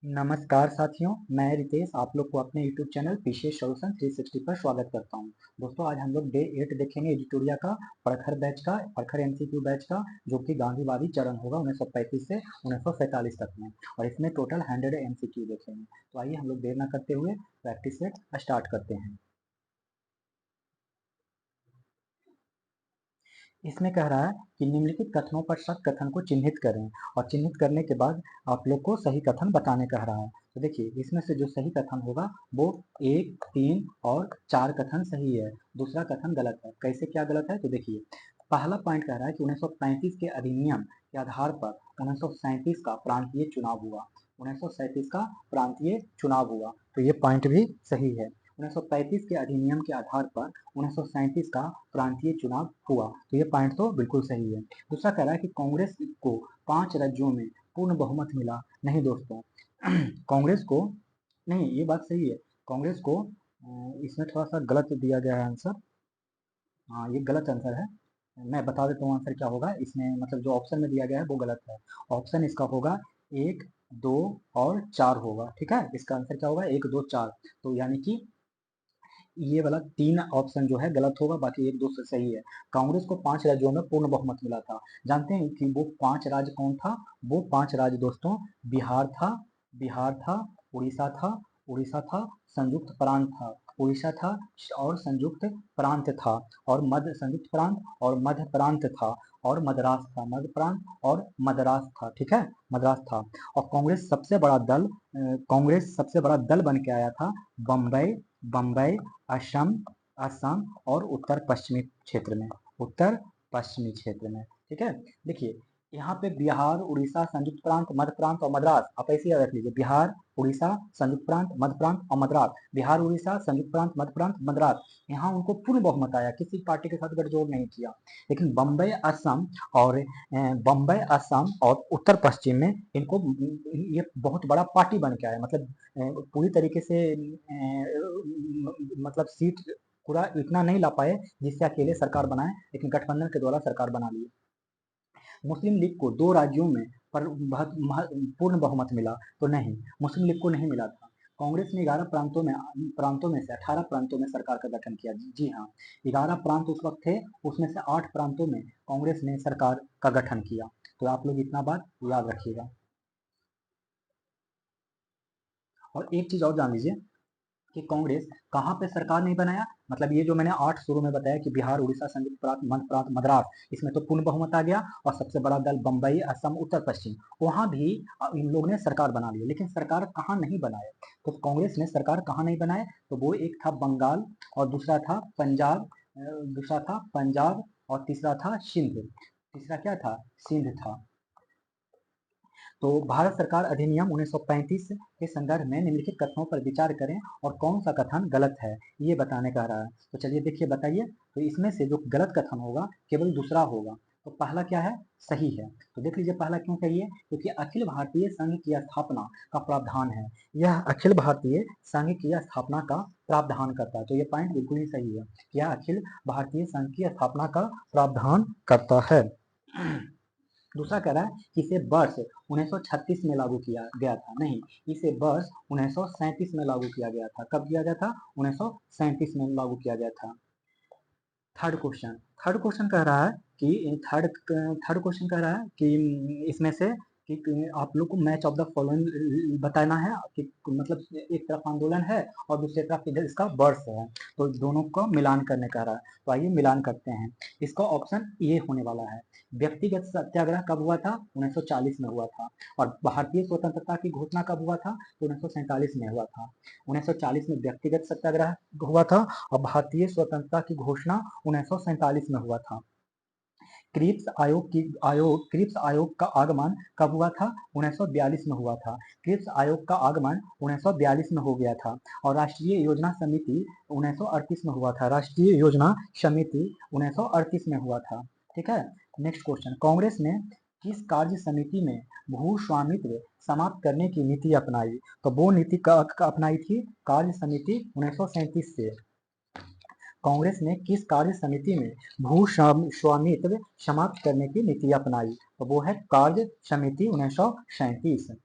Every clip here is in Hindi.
नमस्कार साथियों, मैं रितेश आप लोग को अपने YouTube चैनल पीसीए सॉल्यूशन 360 पर स्वागत करता हूं। दोस्तों आज हम लोग डे 8 देखेंगे एडिटोरिया का प्रखर एमसीक्यू बैच का, जो कि गांधीवादी चरण होगा 1935 से 1947 तक में, और इसमें टोटल 100 एमसीक्यू देखेंगे। तो आइए हम लोग देर न करते हुए प्रैक्टिस सेट स्टार्ट करते हैं। इसमें कह रहा है कि निम्नलिखित कथनों पर सत्य कथन को चिन्हित करें, और चिन्हित करने के बाद आप लोग को सही कथन बताने कह रहा है। तो देखिए, इसमें से जो सही कथन होगा वो 1, 3 और 4 कथन सही है, दूसरा कथन गलत है। कैसे, क्या गलत है? तो देखिए, पहला पॉइंट कह रहा है कि 1935 के अधिनियम के आधार पर 1937 का प्रांतीय चुनाव हुआ। 1937 का प्रांतीय चुनाव हुआ, तो ये पॉइंट भी सही है। 1935 के अधिनियम के आधार पर 1937 का प्रांतीय चुनाव हुआ, तो ये पॉइंट तो बिल्कुल सही है। दूसरा कह रहा है कि कांग्रेस को 5 राज्यों में पूर्ण बहुमत मिला। नहीं दोस्तों, कांग्रेस को नहीं, ये बात सही है। कांग्रेस को इसमें थोड़ा सा गलत दिया गया है आंसर। हाँ, ये गलत आंसर है। मैं बता देता हूँ आंसर क्या होगा इसमें, मतलब जो ऑप्शन में दिया गया है वो गलत है। ऑप्शन इसका होगा 1, 2 और 4 होगा। ठीक है, इसका आंसर क्या होगा? 1, 2, 4। तो यानी कि ये वाला 3 ऑप्शन जो है गलत होगा, बाकी 1, 2 से सही है। कांग्रेस को 5 राज्यों में पूर्ण बहुमत मिला था। जानते हैं कि वो 5 राज्य कौन था? वो 5 राज्य दोस्तों, बिहार था, उड़ीसा था, संयुक्त प्रांत था, उड़ीसा था और संयुक्त प्रांत था, और संयुक्त प्रांत और मध्य प्रांत था, और मद्रास था, मध्य प्रांत और मद्रास था। ठीक है, मद्रास था। और कांग्रेस सबसे बड़ा दल बन के आया था बम्बई बम्बई असम असम और उत्तर पश्चिमी क्षेत्र में, उत्तर पश्चिमी क्षेत्र में। ठीक है, देखिए यहाँ पे बिहार, उड़ीसा, संयुक्त प्रांत, मध्य प्रांत और मद्रास, आप ऐसे याद रख लीजिए। बिहार, उड़ीसा, संयुक्त प्रांत, मध्य प्रांत और मद्रास। बिहार, उड़ीसा, संयुक्त प्रांत, मध्य प्रांत, मद्रास। यहाँ उनको पूर्ण बहुमत आया, किसी पार्टी के साथ गठजोड़ नहीं किया। लेकिन बम्बई असम और उत्तर पश्चिम में इनको ये बहुत बड़ा पार्टी बन के आया। मतलब पूरी तरीके से मतलब सीट पूरा इतना नहीं ला पाए जिससे अकेले सरकार बनाए, लेकिन गठबंधन के द्वारा सरकार बना ली। मुस्लिम लीग को 2 राज्यों में पर पूर्ण बहुमत मिला, तो नहीं, मुस्लिम लीग को नहीं मिला था। कांग्रेस ने 11 प्रांतों में से 18 प्रांतों में सरकार का गठन किया। जी हाँ, 11 प्रांत उस वक्त थे, उसमें से 8 प्रांतों में कांग्रेस ने सरकार का गठन किया। तो आप लोग इतना बात याद रखिएगा। और एक चीज और जान लीजिए कि कांग्रेस कहाँ पे सरकार नहीं बनाया। मतलब ये जो मैंने 8 शुरू में बताया कि बिहार, उड़ीसा, संयुक्त प्रांत, मध्य प्रांत, मद्रास, इसमें तो पूर्ण बहुमत आ गया। और सबसे बड़ा दल बम्बई, असम, उत्तर पश्चिम, वहां भी इन लोगों ने सरकार बना ली। लेकिन सरकार कहाँ नहीं बनाए? तो कांग्रेस ने सरकार कहाँ नहीं बनाए? तो वो एक था बंगाल, और दूसरा था पंजाब, और तीसरा था सिंध। तीसरा क्या था? सिंध था। तो भारत सरकार अधिनियम 1935 के संदर्भ में निम्नलिखित कथनों पर विचार करें और कौन सा कथन गलत है, ये बताने कह रहा है। तो चलिए देखिए, बताइए। तो इसमें से जो गलत कथन होगा केवल दूसरा होगा। तो पहला क्या है? सही है। तो देख लीजिए, पहला क्यों सही है? क्योंकि अखिल भारतीय संघ की स्थापना का प्रावधान है। यह अखिल भारतीय संघ की स्थापना का प्रावधान करता है। तो ये पॉइंट बिल्कुल ही सही है कि यह अखिल भारतीय संघ की स्थापना का प्रावधान करता है। दूसरा कह रहा है कि इसे वर्ष 1936 में लागू किया गया था। नहीं, इसे वर्ष 1937 में लागू किया गया था। कब किया गया था? 1937 में लागू किया गया था। थर्ड क्वेश्चन कह रहा है कि थर्ड क्वेश्चन कह रहा है कि इसमें से कि आप लोग को मैच ऑफ द फॉलोइंग बताना है कि मतलब एक तरफ आंदोलन है और दूसरी तरफ इधर इसका वर्ष है, तो दोनों का मिलान करने कह रहा है। तो आइए मिलान करते हैं। इसका ऑप्शन ए होने वाला है। व्यक्तिगत सत्याग्रह कब हुआ था? 1940 में हुआ था। और भारतीय स्वतंत्रता की घोषणा कब हुआ था? तो 1947 में हुआ था। 1940 में व्यक्तिगत सत्याग्रह हुआ था, और भारतीय स्वतंत्रता की घोषणा 1947 में हुआ था। क्रिप्स आयोग का आगमन कब हुआ था? 1942 में हुआ था। क्रिप्स आयोग का आगमन 1942 में हो गया था। और राष्ट्रीय योजना समिति 1938 में हुआ था। राष्ट्रीय योजना समिति 1938 में हुआ था। ठीक है, नेक्स्ट क्वेश्चन। कांग्रेस ने किस कार्य समिति में भू स्वामित्व समाप्त करने की नीति अपनाई? तो वो नीति अपनाई थी कार्य समिति 1937 से। कांग्रेस ने किस कार्य समिति में भू स्वामित्व समाप्त करने की नीति अपनाई? तो वो है कार्य समिति 1937।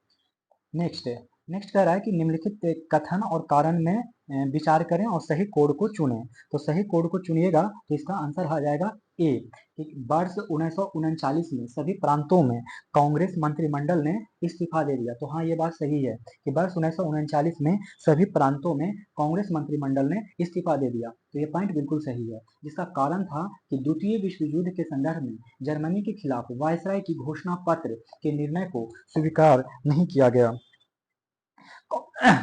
नेक्स्ट है, नेक्स्ट कह रहा है कि निम्नलिखित कथन और कारण में विचार करें और सही कोड को चुनें। तो सही कोड को चुनिएगा तो इसका आंसर आ जाएगा ए, कि वर्ष 1939 में सभी प्रांतों में कांग्रेस मंत्रिमंडल ने इस्तीफा दे दिया। तो हाँ, ये बात सही है कि वर्ष 1939 में सभी प्रांतों में कांग्रेस मंत्रिमंडल ने इस्तीफा दे दिया। तो ये पॉइंट बिल्कुल सही है, जिसका कारण था कि द्वितीय विश्व युद्ध के संदर्भ में जर्मनी के खिलाफ वायसराय की घोषणा पत्र के निर्णय को स्वीकार नहीं किया गया।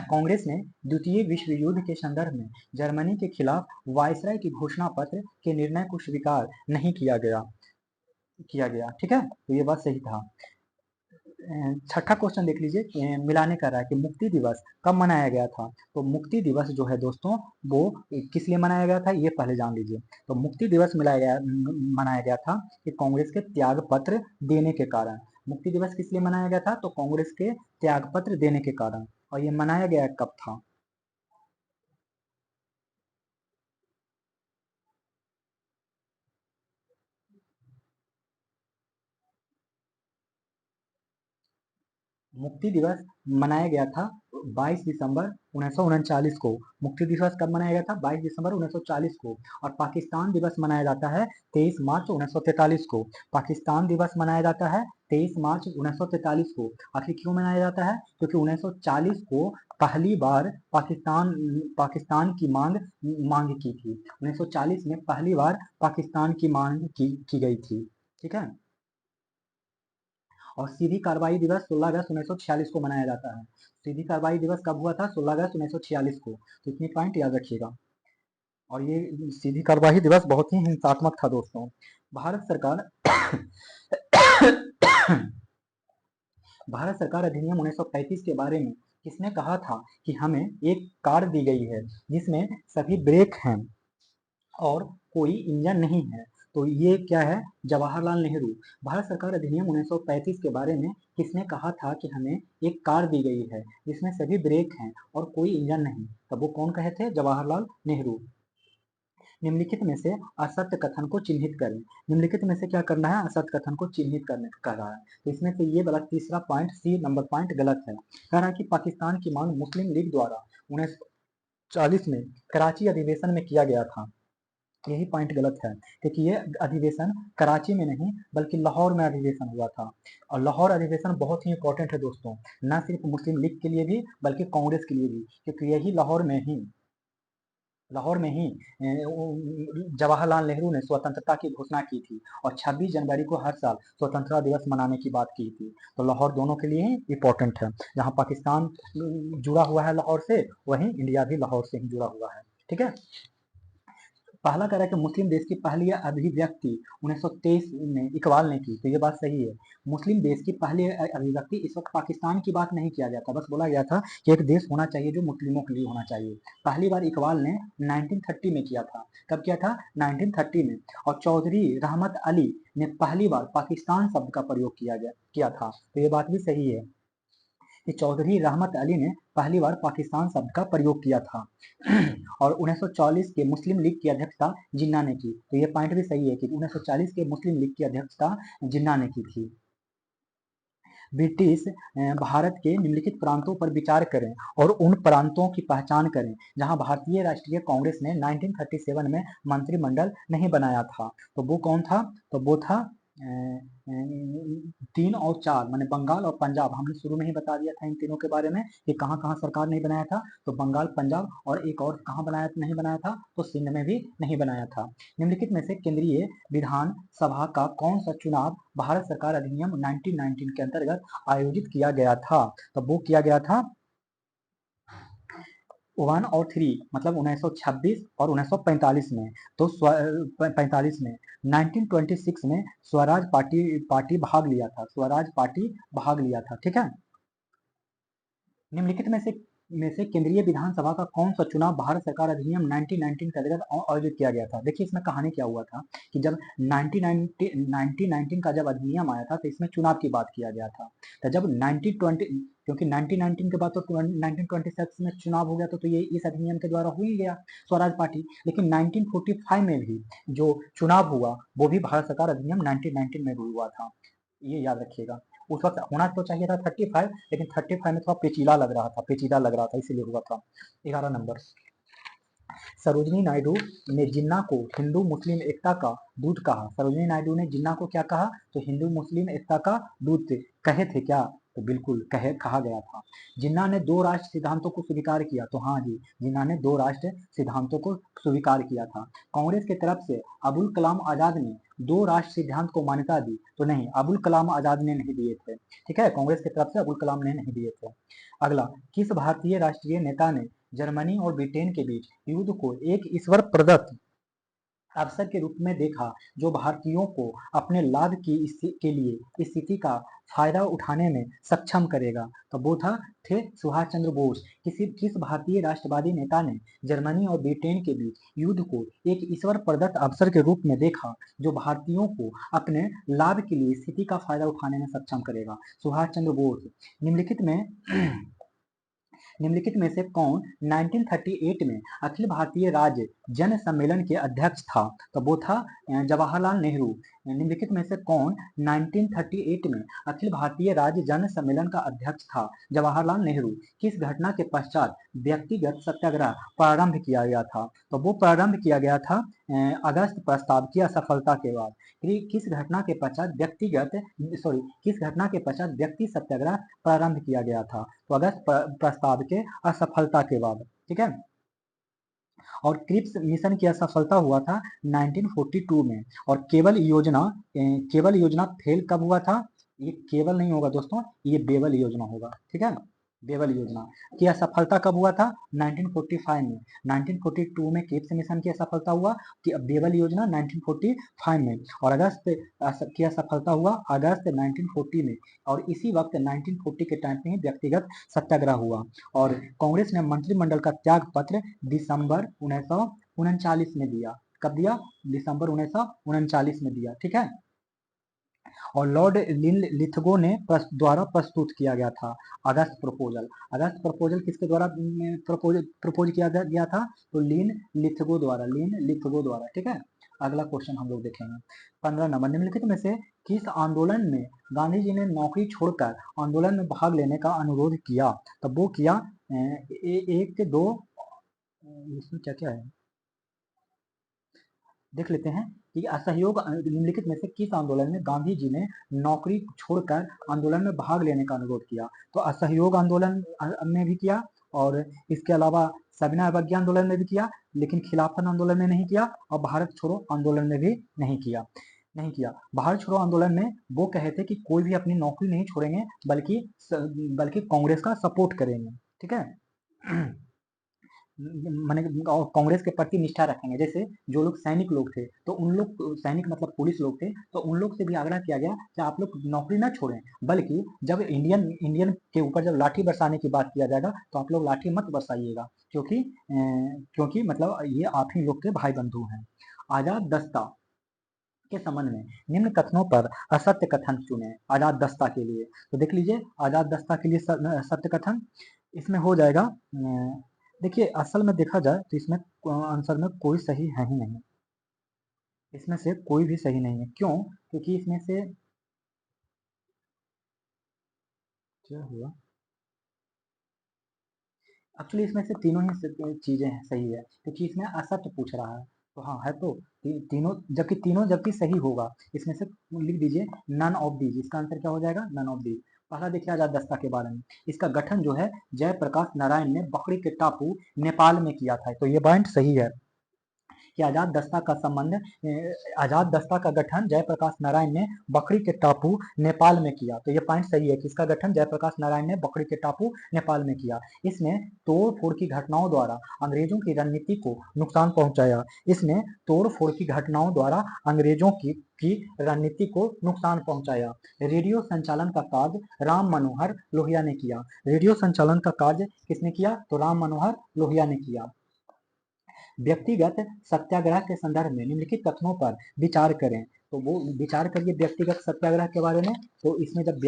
कांग्रेस ने द्वितीय विश्व युद्ध के संदर्भ में जर्मनी के खिलाफ वायसराय की घोषणा पत्र के निर्णय को स्वीकार नहीं किया गया। ठीक है, तो ये बात सही था। छठा क्वेश्चन देख लीजिए, मिलाने कर रहा है कि मुक्ति दिवस कब मनाया गया था। तो मुक्ति दिवस जो है दोस्तों, वो किस लिए मनाया गया था ये पहले जान लीजिए। तो मुक्ति दिवस मनाया गया था कि कांग्रेस के त्याग पत्र देने के कारण। मुक्ति दिवस किस लिए मनाया गया था, तो कांग्रेस के त्याग पत्र देने के कारण। और ये मनाया गया कब था। मुक्ति दिवस मनाया गया था 22 दिसंबर 1939 को। मुक्ति दिवस कब मनाया गया था, 22 दिसंबर 1940 को। और पाकिस्तान दिवस मनाया जाता है 23 मार्च 1943 को। पाकिस्तान दिवस मनाया जाता है 23 मार्च 1943 को। आखिर क्यों मनाया जाता है, क्योंकि 1940 को पहली बार पाकिस्तान की मांग की थी। 1940 में पहली बार पाकिस्तान की मांग की गई थी। ठीक है। और सीधी कार्रवाई दिवस 16 अगस्त 1946 को मनाया जाता है। सीधी कार्रवाई दिवस कब हुआ था, 16 अगस्त 1946 को। तो इतनी पॉइंट याद रखिएगा। और ये सीधी कार्रवाई दिवस बहुत ही हिंसात्मक था दोस्तों। भारत सरकार भारत सरकार अधिनियम 1935 के बारे में किसने कहा था कि हमें एक कार दी गई है जिसमें सभी ब्रेक हैं और कोई इंजन नहीं है। तो ये क्या है, जवाहरलाल नेहरू। भारत सरकार अधिनियम 1935 के बारे में किसने कहा था कि हमें एक कार दी गई है जिसमें सभी ब्रेक हैं और कोई इंजन नहीं। तब वो कौन कहे थे, जवाहरलाल नेहरू। निम्नलिखित में से असत्य कथन को चिन्हित करें। निम्नलिखित में से क्या करना है, असत्य कथन को चिन्हित करने कह रहा है। तो इसमें से ये वाला तीसरा पॉइंट, सी नंबर पॉइंट गलत है। कह रहा है कि पाकिस्तान की मांग मुस्लिम लीग द्वारा 1940 में कराची अधिवेशन में किया गया था। यही पॉइंट गलत है, क्योंकि ये अधिवेशन कराची में नहीं बल्कि लाहौर में अधिवेशन हुआ था। और लाहौर अधिवेशन बहुत ही इंपॉर्टेंट है दोस्तों, न सिर्फ मुस्लिम लीग के लिए भी बल्कि कांग्रेस के लिए भी, क्योंकि यही लाहौर में ही जवाहरलाल नेहरू ने स्वतंत्रता की घोषणा की थी और 26 जनवरी को हर साल स्वतंत्रता दिवस मनाने की बात की थी। तो लाहौर दोनों के लिए ही इंपॉर्टेंट है। जहाँ पाकिस्तान जुड़ा हुआ है लाहौर से, वहीं इंडिया भी लाहौर से ही जुड़ा हुआ है। ठीक है। पहला कह रहा है कि मुस्लिम देश की पहली अभिव्यक्ति 1923 में इकबाल ने की। तो ये बात सही है। मुस्लिम देश की पहली अभिव्यक्ति, इस वक्त पाकिस्तान की बात नहीं किया गया था, बस बोला गया था कि एक देश होना चाहिए जो मुस्लिमों के लिए होना चाहिए। पहली बार इकबाल ने 1930 में किया था। कब किया था, 1930 में। और चौधरी रहमत अली ने पहली बार पाकिस्तान शब्द का प्रयोग किया था। तो ये बात भी सही है कि चौधरी रहमत अली ने पहली बार पाकिस्तान शब्द का प्रयोग किया था। और 1940 के मुस्लिम लीग की अध्यक्षता जिन्ना ने की। तो ये पॉइंट भी सही है कि 1940 के मुस्लिम लीग की अध्यक्षता जिन्ना ने की थी। ब्रिटिश भारत के निम्नलिखित प्रांतों पर विचार करें और उन प्रांतों की पहचान करें जहां भारतीय राष्ट्रीय कांग्रेस ने 1937 में मंत्रिमंडल नहीं बनाया था। तो वो कौन था, तो वो था 3 और 4, माने बंगाल और पंजाब। हमने शुरू में ही बता दिया था इन तीनों के बारे में कि कहाँ कहाँ सरकार नहीं बनाया था। तो बंगाल, पंजाब और एक और कहाँ नहीं बनाया था, तो सिंध में भी नहीं बनाया था। निम्नलिखित में से केंद्रीय विधान सभा का कौन सा चुनाव भारत सरकार अधिनियम 1919 के अंतर्गत आयोजित किया गया था। तो वो किया गया था 1 और 3, मतलब 1926 और 1945 में। तो 45 में 1926 में स्वराज पार्टी भाग लिया था। ठीक है। निम्नलिखित में से केंद्रीय विधानसभा का कौन सा चुनाव भारत सरकार अधिनियम 1919 के अंतर्गत आयोजित किया गया था। देखिए इसमें कहानी क्या हुआ था कि जब 1919 का जब अधिनियम आया था तो इसमें चुनाव की बात किया गया था। तो जब 1920, क्योंकि 1919 के बाद तो 1926 में चुनाव हो गया, तो ये इस अधिनियम के द्वारा हो ही गया स्वराज पार्टी। लेकिन 1945 में भी जो चुनाव हुआ वो भी भारत सरकार अधिनियम 1919 में हुआ था, ये याद रखिएगा। उस वक्त होना तो चाहिए था 35, लेकिन 35 में थोड़ा पेचीदा लग रहा था, पेचीदा लग रहा था, इसीलिए हुआ था। 11 नंबर, सरोजिनी नायडू ने जिन्ना को हिंदू मुस्लिम एकता का दूत कहा। सरोजिनी नायडू ने जिन्ना को क्या कहा? तो हिंदू मुस्लिम एकता का दूत कहे थे क्या? तो बिल्कुल कहा गया था। जिन्ना ने दो राष्ट्र सिद्धांतों को स्वीकार किया। तो हाँ जी, जिन्ना ने दो राष्ट्र सिद्धांतों को स्वीकार किया था। कांग्रेस की तरफ से अबुल कलाम आजाद ने दो राष्ट्र सिद्धांत को मान्यता दी। तो नहीं, अबुल कलाम आजाद ने नहीं दिए थे। ठीक है, कांग्रेस की तरफ से अबुल कलाम ने नहीं दिए थे। अगला, किस भारतीय राष्ट्रीय नेता ने जर्मनी और ब्रिटेन के बीच युद्ध को एक ईश्वर प्रदत्त अवसर के रूप में देखा, जो भारतीयों को अपने लाभ के लिए स्थिति का फायदा उठाने में सक्षम करेगा? तो वो थे सुभाष चंद्र बोस। किस भारतीय राष्ट्रवादी नेता ने जर्मनी और ब्रिटेन के बीच युद्ध को एक ईश्वर प्रदत्त अवसर के रूप में देखा, जो भारतीयों को अपने लाभ के लिए स्थिति का फायदा उठाने में सक्षम करेगा? सुभाष चंद्र बोस। निम्नलिखित में से कौन 1938 में अखिल भारतीय राज्य जन सम्मेलन के अध्यक्ष था? तो वो था जवाहरलाल नेहरू। निम्नलिखित में से कौन 1938 में अखिल भारतीय राज्य जन सम्मेलन का अध्यक्ष था? जवाहरलाल नेहरू। किस घटना के पश्चात व्यक्तिगत सत्याग्रह प्रारंभ किया गया था? तो वो प्रारंभ किया गया था अगस्त प्रस्ताव की असफलता के बाद। किस घटना के पश्चात व्यक्ति सत्याग्रह प्रारंभ किया गया था? तो अगस्त प्रस्ताव के असफलता के बाद। ठीक है, और क्रिप्स मिशन की असफलता हुआ था 1942 में। और केवल योजना फेल कब हुआ था? ये केवल नहीं होगा दोस्तों, ये बेवल योजना होगा। ठीक है, बेवल योजना की असफलता कब हुआ था? 1945 में। 1942 में क्रिप्स मिशन की असफलता हुआ, कि बेवल योजना 1945 में, और अगस्त की असफलता हुआ अगस्त 1940 में। और इसी वक्त 1940 के टाइम पे ही व्यक्तिगत सत्याग्रह हुआ। और कांग्रेस ने मंत्रिमंडल का त्याग पत्र दिसंबर 1939 में दिया। कब दिया? दिसंबर 1939 में दिया। ठीक है, और लॉर्ड लिथगो ने द्वारा प्रस्तुत किया गया था अगस्त प्रपोजल। अगस्त प्रपोजल किसके द्वारा प्रपोज किया गया था? तो लीन लिथगो द्वारा। ठीक है, अगला क्वेश्चन हम लोग देखेंगे। 15 नंबर, निम्नलिखित में से किस आंदोलन में गांधी जी ने नौकरी छोड़कर आंदोलन में भाग लेने का अनुरोध किया? तब वो किया एक दो, इसमें क्या क्या है देख लेते हैं कि असहयोग। निम्नलिखित में से किस आंदोलन में गांधी जी ने नौकरी छोड़कर आंदोलन में भाग लेने का अनुरोध किया? तो असहयोग आंदोलन में भी किया, और इसके अलावा सविनय अवज्ञा आंदोलन में भी किया, लेकिन खिलाफत आंदोलन में नहीं किया, और भारत छोड़ो आंदोलन में भी नहीं किया। भारत छोड़ो आंदोलन में वो कहे थे कि कोई भी अपनी नौकरी नहीं छोड़ेंगे, बल्कि कांग्रेस का सपोर्ट करेंगे। ठीक है, माने और कांग्रेस के प्रति निष्ठा रखेंगे। जैसे जो लोग सैनिक लोग थे, तो उन लोग, सैनिक मतलब पुलिस लोग थे, तो उन लोग से भी आग्रह किया गया कि आप लोग नौकरी ना छोड़ें, बल्कि जब इंडियन के ऊपर जब लाठी बरसाने की बात किया जाएगा, तो आप लोग लाठी मत बरसाइएगा, क्योंकि मतलब ये आप ही लोग के भाई बंधु हैं। आजाद दस्ता के संबंध में निम्न कथनों पर असत्य कथन चुने आजाद दस्ता के लिए। तो देख लीजिए, आजाद दस्ता के लिए सत्य कथन इसमें हो जाएगा। देखिए, असल में देखा जाए तो इसमें आंसर में कोई सही है ही नहीं, इसमें से कोई भी सही नहीं है। क्यों? क्योंकि इसमें से क्या हुआ, एक्चुअली इसमें से तीनों ही चीजें सही है, क्योंकि इसमें असत्य पूछ रहा है। तो हाँ है तो तीनों, जबकि सही होगा। इसमें से लिख दीजिए नन ऑफ दीज, इसका आंसर क्या हो जाएगा? None of these. पहला देखिए आजाद दस्ता के बारे में, इसका गठन जो है जयप्रकाश नारायण ने बकरी के टापू नेपाल में किया था। तो ये पॉइंट सही है कि आजाद दस्ता का गठन जयप्रकाश नारायण ने बकरी के टापू नेपाल में किया। तो ये पॉइंट सही है कि इसका गठन जयप्रकाश नारायण ने बकरी के टापू नेपाल में किया। इसने तोड़ फोड़ की घटनाओं द्वारा अंग्रेजों की रणनीति को नुकसान पहुंचाया। इसने तोड़ फोड़ की घटनाओं द्वारा अंग्रेजों की रणनीति को नुकसान पहुंचाया। रेडियो संचालन का कार्य राम मनोहर लोहिया ने किया। रेडियो संचालन का कार्य किसने किया? तो राम मनोहर लोहिया ने किया। व्यक्तिगत सत्याग्रह के संदर्भ में निम्नलिखित कथनों पर विचार करें। तो वो विचार करिए व्यक्तिगत सत्याग्रह के बारे में। तो इसमें जब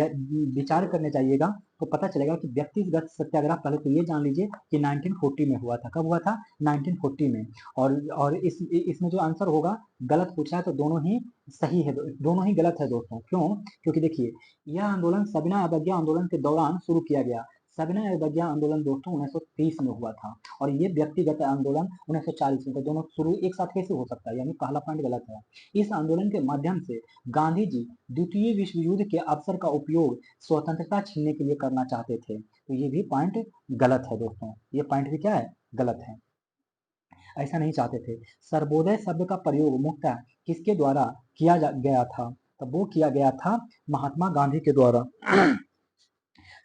विचार करने जाइएगा तो पता चलेगा कि व्यक्तिगत सत्याग्रह पहले तो ये जान लीजिए कि 1940 में हुआ था। कब हुआ था? 1940 में। और इसमें जो आंसर होगा गलत पूछा है तो दोनों ही सही है, दोनों ही गलत है दोस्तों। क्यों? क्योंकि देखिए यह आंदोलन सविनय अवज्ञा आंदोलन के दौरान शुरू किया गया। सविनय अवज्ञा आंदोलन दोस्तों 1930 में हुआ था और ये व्यक्तिगत आंदोलन 1940 में। तो दोनों शुरू एक साथ कैसे हो सकता है? यानी पहला पॉइंट गलत है। इस आंदोलन के माध्यम से गांधी जी द्वितीय विश्व युद्ध के अवसर का उपयोग स्वतंत्रता छीनने के लिए करना चाहते थे। तो ये भी पॉइंट गलत है दोस्तों, ये पॉइंट भी क्या है? गलत है, ऐसा नहीं चाहते थे। सर्वोदय शब्द का प्रयोग मुख्यतः किसके द्वारा किया गया था? तो वो किया गया था महात्मा गांधी के द्वारा।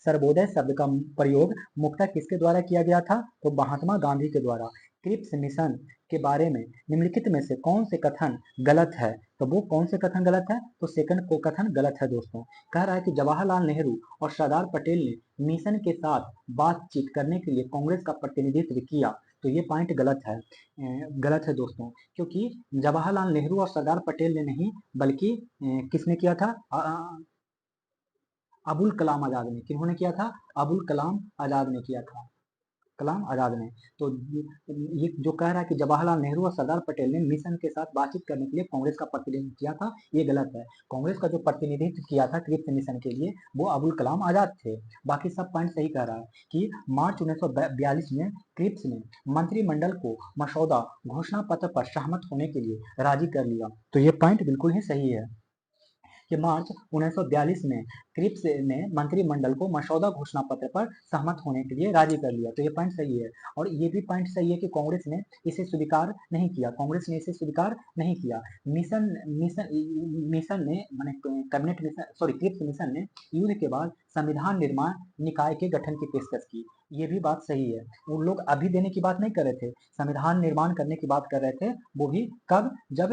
सर्वोदय शब्द का प्रयोग मुख्यतः किसके द्वारा किया गया था? तो महात्मा गांधी के द्वारा। क्रिप्स मिशन के बारे में निम्नलिखित में से कौन से कथन गलत है? तो वो कौन से कथन गलत है? तो सेकंड को कथन गलत है दोस्तों। कह रहा है कि जवाहरलाल नेहरू और सरदार पटेल ने मिशन के साथ बातचीत करने के लिए कांग्रेस का प्रतिनिधित्व किया। तो ये पॉइंट गलत है, गलत है दोस्तों। क्योंकि जवाहरलाल नेहरू और सरदार पटेल ने नहीं बल्कि किसने किया था? अबुल कलाम आजाद ने। किन्होंने किया था? अबुल कलाम आजाद ने किया था, कलाम आजाद ने। तो ये जो कह रहा है कि जवाहरलाल नेहरू और सरदार पटेल ने मिशन के साथ बातचीत करने के लिए कांग्रेस का प्रतिनिधित्व किया था, ये गलत है। कांग्रेस का जो प्रतिनिधित्व किया था क्रिप्स मिशन के लिए वो अबुल कलाम आजाद थे। बाकी सब पॉइंट सही कह रहा है कि मार्च 1942 में क्रिप्स ने मंत्रिमंडल को मसौदा घोषणा पत्र पर सहमत होने के लिए राजी कर लिया। तो ये पॉइंट बिल्कुल ही सही है कि मार्च 1942 में क्रिप्स ने मंत्रिमंडल को मसौदा घोषणा पत्र पर सहमत होने के लिए राजी कर लिया। तो ये पॉइंट सही है। और ये भी पॉइंट सही है कि कांग्रेस ने इसे स्वीकार नहीं किया, कांग्रेस ने इसे स्वीकार नहीं किया। मिशन मिशन मिशन ने माने cabinet mission sorry Cripps mission ने युद्ध के बाद संविधान निर्माण निकाय के गठन की पेशकश की। ये भी बात सही है। उन लोग अभी देने की बात नहीं कर रहे थे, संविधान निर्माण करने की बात कर रहे थे। वो भी कब? जब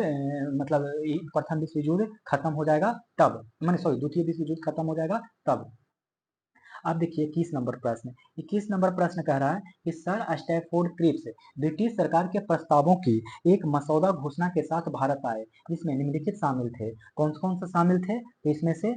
मतलब प्रथम विश्व युद्ध खत्म हो जाएगा तब, मैंने सॉरी द्वितीय विश्व युद्ध खत्म हो जाएगा तब। अब देखिए 21 नंबर प्रश्न। 21 नंबर प्रश्न कह रहा है कि सर स्टैफोर्ड क्रिप्स ब्रिटिश सरकार के प्रस्तावों की एक मसौदा घोषणा के साथ भारत आए, जिसमें निम्नलिखित शामिल थे। कौन से शामिल थे? तो इसमें से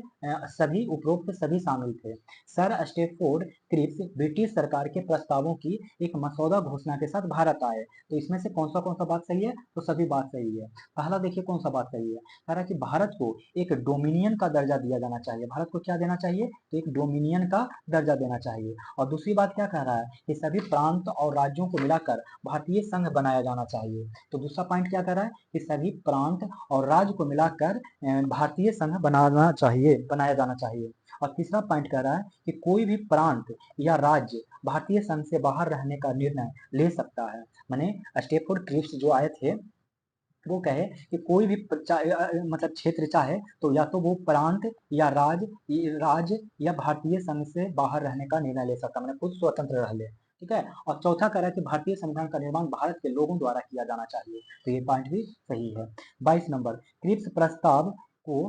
सभी उपरोक्त सभी शामिल थे। सर स्टैफोर्ड क्रिप्स ब्रिटिश सरकार के प्रस्तावों की एक मसौदा घोषणा के साथ भारत आए। तो इसमें से कौन सा बात सही है? तो सभी बात सही है। पहला देखिए कौन सा बात सही है। कह रहा है कि भारत को एक डोमिनियन का दर्जा दिया जाना चाहिए। भारत को क्या देना चाहिए? तो एक डोमिनियन का दर्जा देना चाहिए। और दूसरी बात क्या कह रहा है कि सभी प्रांत और राज्यों को मिलाकर भारतीय संघ बनाया जाना चाहिए। तो दूसरा पॉइंट क्या कह रहा है कि सभी प्रांत और राज्य को मिलाकर भारतीय संघ बनाया जाना चाहिए। और तीसरा पॉइंट कह रहा है कि कोई भी प्रांत या राज्य भारतीय संघ से बाहर रहने का निर्णय ले सकता है। माने स्टेफोर्ड क्रिप्स जो आए थे वो कहे कि कोई भी मतलब क्षेत्र चाहे तो या तो वो प्रांत या राज्य या भारतीय संघ से बाहर रहने का निर्णय ले सकता, मैंने खुद स्वतंत्र रह ले। ठीक है। और चौथा कह रहा है कि भारतीय संविधान का निर्माण भारत के लोगों द्वारा किया जाना चाहिए। तो ये पॉइंट भी सही है। 22 नंबर, क्रिप्स प्रस्ताव को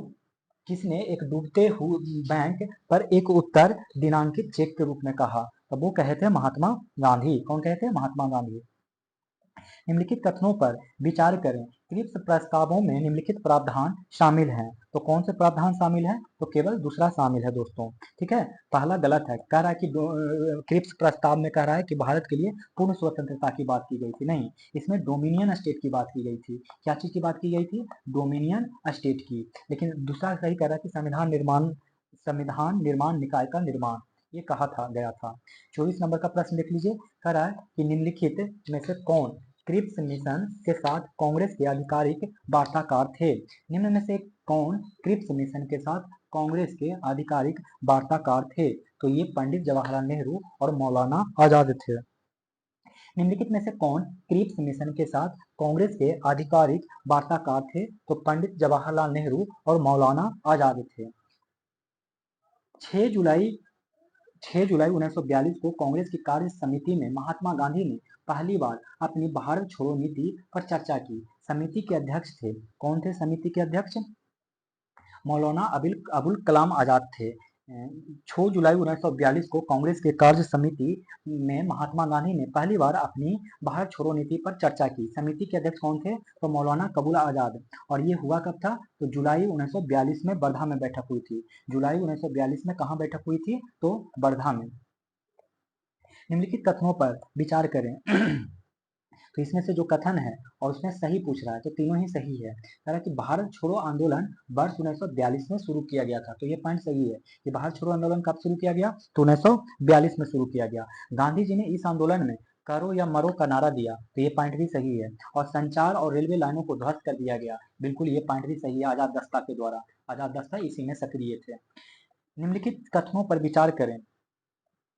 किसने एक डूबते हुए बैंक पर एक उत्तर दिनांकित चेक के रूप में कहा? तो वो कहे थे महात्मा गांधी। कौन कहे थे? महात्मा गांधी। निम्नलिखित कथनों पर विचार करें। क्रिप्स प्रस्तावों में निम्नलिखित प्रावधान शामिल हैं। तो कौन से प्रावधान शामिल हैं? तो केवल दूसरा शामिल है दोस्तों। ठीक है। पहला गलत है। कह रहा है कि क्रिप्स प्रस्ताव में कह रहा है कि भारत के लिए पूर्ण स्वतंत्रता की बात की गई थी। नहीं, इसमें डोमिनियन स्टेट की बात की गई थी। क्या चीज की बात की गई थी? डोमिनियन स्टेट की। लेकिन दूसरा सही कह रहा है कि संविधान निर्माण निकाय का निर्माण ये कहा था गया था। 24 नंबर का प्रश्न देख लीजिए। कह रहा है कि निम्नलिखित में से कौन क्रिप्स मिशन के साथ कांग्रेस के आधिकारिक वार्ताकार थे? निम्न में से कौन क्रिप्स मिशन के साथ कांग्रेस के आधिकारिक वार्ताकार थे? तो ये पंडित जवाहरलाल नेहरू और मौलाना आजाद थे। निम्नलिखित में से कौन क्रिप्स मिशन के साथ कांग्रेस के आधिकारिक वार्ताकार थे? तो पंडित जवाहरलाल नेहरू और मौलाना आजाद थे। 6 जुलाई 6 जुलाई 1942 को कांग्रेस की कार्य समिति में महात्मा गांधी ने पहली बार अपनी भारत छोड़ो नीति पर चर्चा की। समिति के अध्यक्ष थे। कौन थे समिति के अध्यक्ष? मौलाना अबुल कलाम आजाद थे। 6 जुलाई 1942 को कांग्रेस के कार्य समिति में महात्मा गांधी ने पहली बार अपनी भारत छोड़ो नीति पर चर्चा की। समिति के अध्यक्ष कौन थे? तो मौलाना कबूल आजाद। और ये हुआ कब था? तो जुलाई 1942 में वर्धा में बैठक हुई थी। जुलाई 1942 में कहाँ बैठक हुई थी? तो वर्धा में। निम्नलिखित कथनों पर विचार करें। तो इसमें से जो कथन है और उसमें सही पूछ रहा है, तो तीनों ही सही है। कह रहा है कि भारत छोड़ो आंदोलन वर्ष 1942 में शुरू किया गया था, तो ये पॉइंट सही है कि भारत छोड़ो आंदोलन कब शुरू किया गया? तो 1942 में शुरू किया गया। गांधी जी ने इस आंदोलन में करो या मरो का नारा दिया, तो ये पॉइंट भी सही है। और संचार और रेलवे लाइनों को ध्वस्त कर दिया गया, बिल्कुल ये पॉइंट भी सही है, आजाद दस्ता के द्वारा। आजाद दस्ता इसी में सक्रिय थे। निम्नलिखित कथनों पर विचार करें।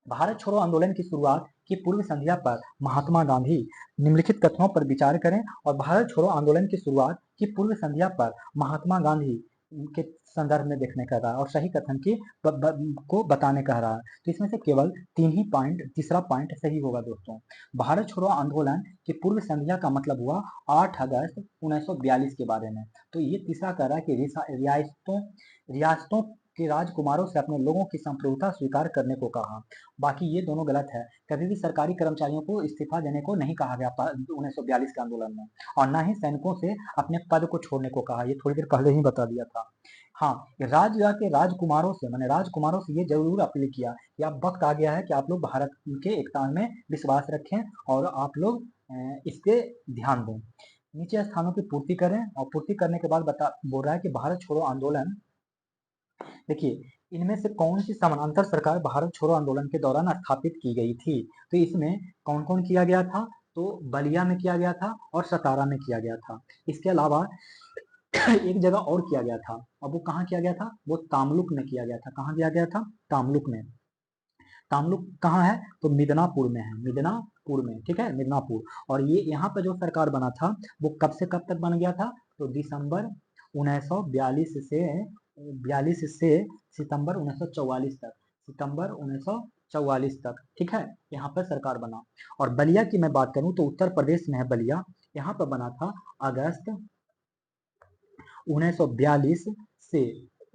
भारत छोड़ो आंदोलन की शुरुआत की पूर्व संध्या पर महात्मा गांधी। निम्नलिखित कथनों पर विचार करें और भारत छोड़ो आंदोलन की शुरुआत की पूर्व संध्या पर महात्मा गांधी के संदर्भ में देखने का रहा और सही कथन की को बताने का रहा। तो इसमें से केवल तीन ही पॉइंट, तीसरा पॉइंट सही होगा दोस्तों। भारत छोड़ो आंदोलन की पूर्व संध्या का मतलब हुआ 8 अगस्त 1942 के बारे में। तो ये तीसरा कह रहा है कि रियासतों के राजकुमारों से अपने लोगों की संप्रभुता स्वीकार करने को कहा। बाकी ये दोनों गलत है। कभी भी सरकारी कर्मचारियों को इस्तीफा देने को नहीं कहा गया 1942 के आंदोलन में, और ना ही सैनिकों से अपने पद को छोड़ने को कहा। ये थोड़ी देर पहले ही बता दिया था। हाँ, राज्य के राजकुमारों से, मैंने राजकुमारों से ये जरूर अपील किया कि अब वक्त आ गया है कि आप लोग भारत के एकता में विश्वास रखें और आप लोग इस पे ध्यान दें। नीचे स्थानों की पूर्ति करें और पूर्ति करने के बाद बोल रहा है कि भारत छोड़ो आंदोलन, देखिए इनमें से कौन सी समानांतर सरकार भारत छोड़ो आंदोलन के दौरान स्थापित की गई थी? तो इसमें कौन कौन किया गया था? तो बलिया में किया गया था और सतारा में किया गया था। इसके अलावा एक जगह और किया गया था, अब वो कहाँ किया गया था? वो तामलुक में किया गया था। कहाँ किया गया था? तामलुक में। तामलुक कहाँ है? तो मिदनापुर में है, मिदनापुर में, ठीक है, मिदनापुर। और ये यहाँ पर जो सरकार बना था वो कब से कब तक बन गया था? तो दिसंबर 1942 से सितंबर 1944 तक, सितंबर 1944 तक, ठीक है, यहाँ पर सरकार बना। और बलिया की मैं बात करूं तो उत्तर प्रदेश में है बलिया, यहाँ पर बना था अगस्त 1942 से,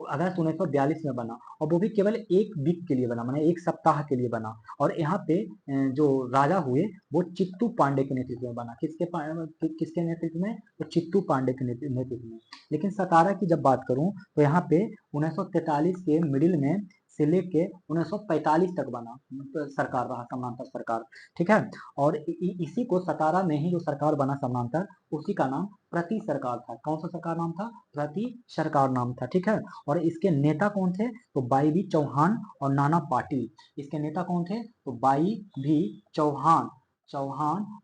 अगस्त 1942 में बना, और वो भी केवल एक वीक के लिए बना, माने एक सप्ताह के लिए बना। और यहाँ पे जो राजा हुए वो चित्तू पांडे के नेतृत्व में बना। किसके नेतृत्व में? तो चित्तू पांडे के नेतृत्व में। लेकिन सतारा की जब बात करूं तो यहाँ पे 1943 के मिडिल में से लेके 1945 तक बना सरकार रहा, समानांतर सरकार, ठीक है। और इसी को सतारा में ही जो सरकार बना समानांतर, उसी का नाम प्रति सरकार था। कौन सा सरकार नाम था? प्रति सरकार नाम था, ठीक है। और इसके नेता कौन थे? तो बाई भी चौहान और नाना पाटिल। इसके नेता कौन थे? तो बाई भी चौहान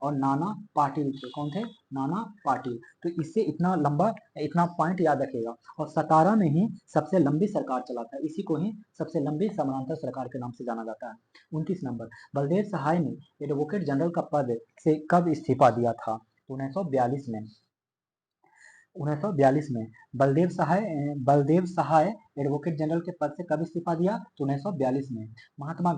और नाना पाटिल थे। कौन थे? नाना पाटिल। तो इससे इतना लंबा, इतना पॉइंट याद रखेगा। और सतारा में ही सबसे लंबी सरकार चला था, इसी को ही सबसे लंबी समानांतर सरकार के नाम से जाना जाता है। 29 नंबर, बलदेव सहाय ने एडवोकेट जनरल का पद से कब इस्तीफा दिया था? 1942 में। 1942 में बलदेव सहाय एडवोकेट जनरल के पद से कब इस्तीफा दिया? तो 1942 में। महात्मा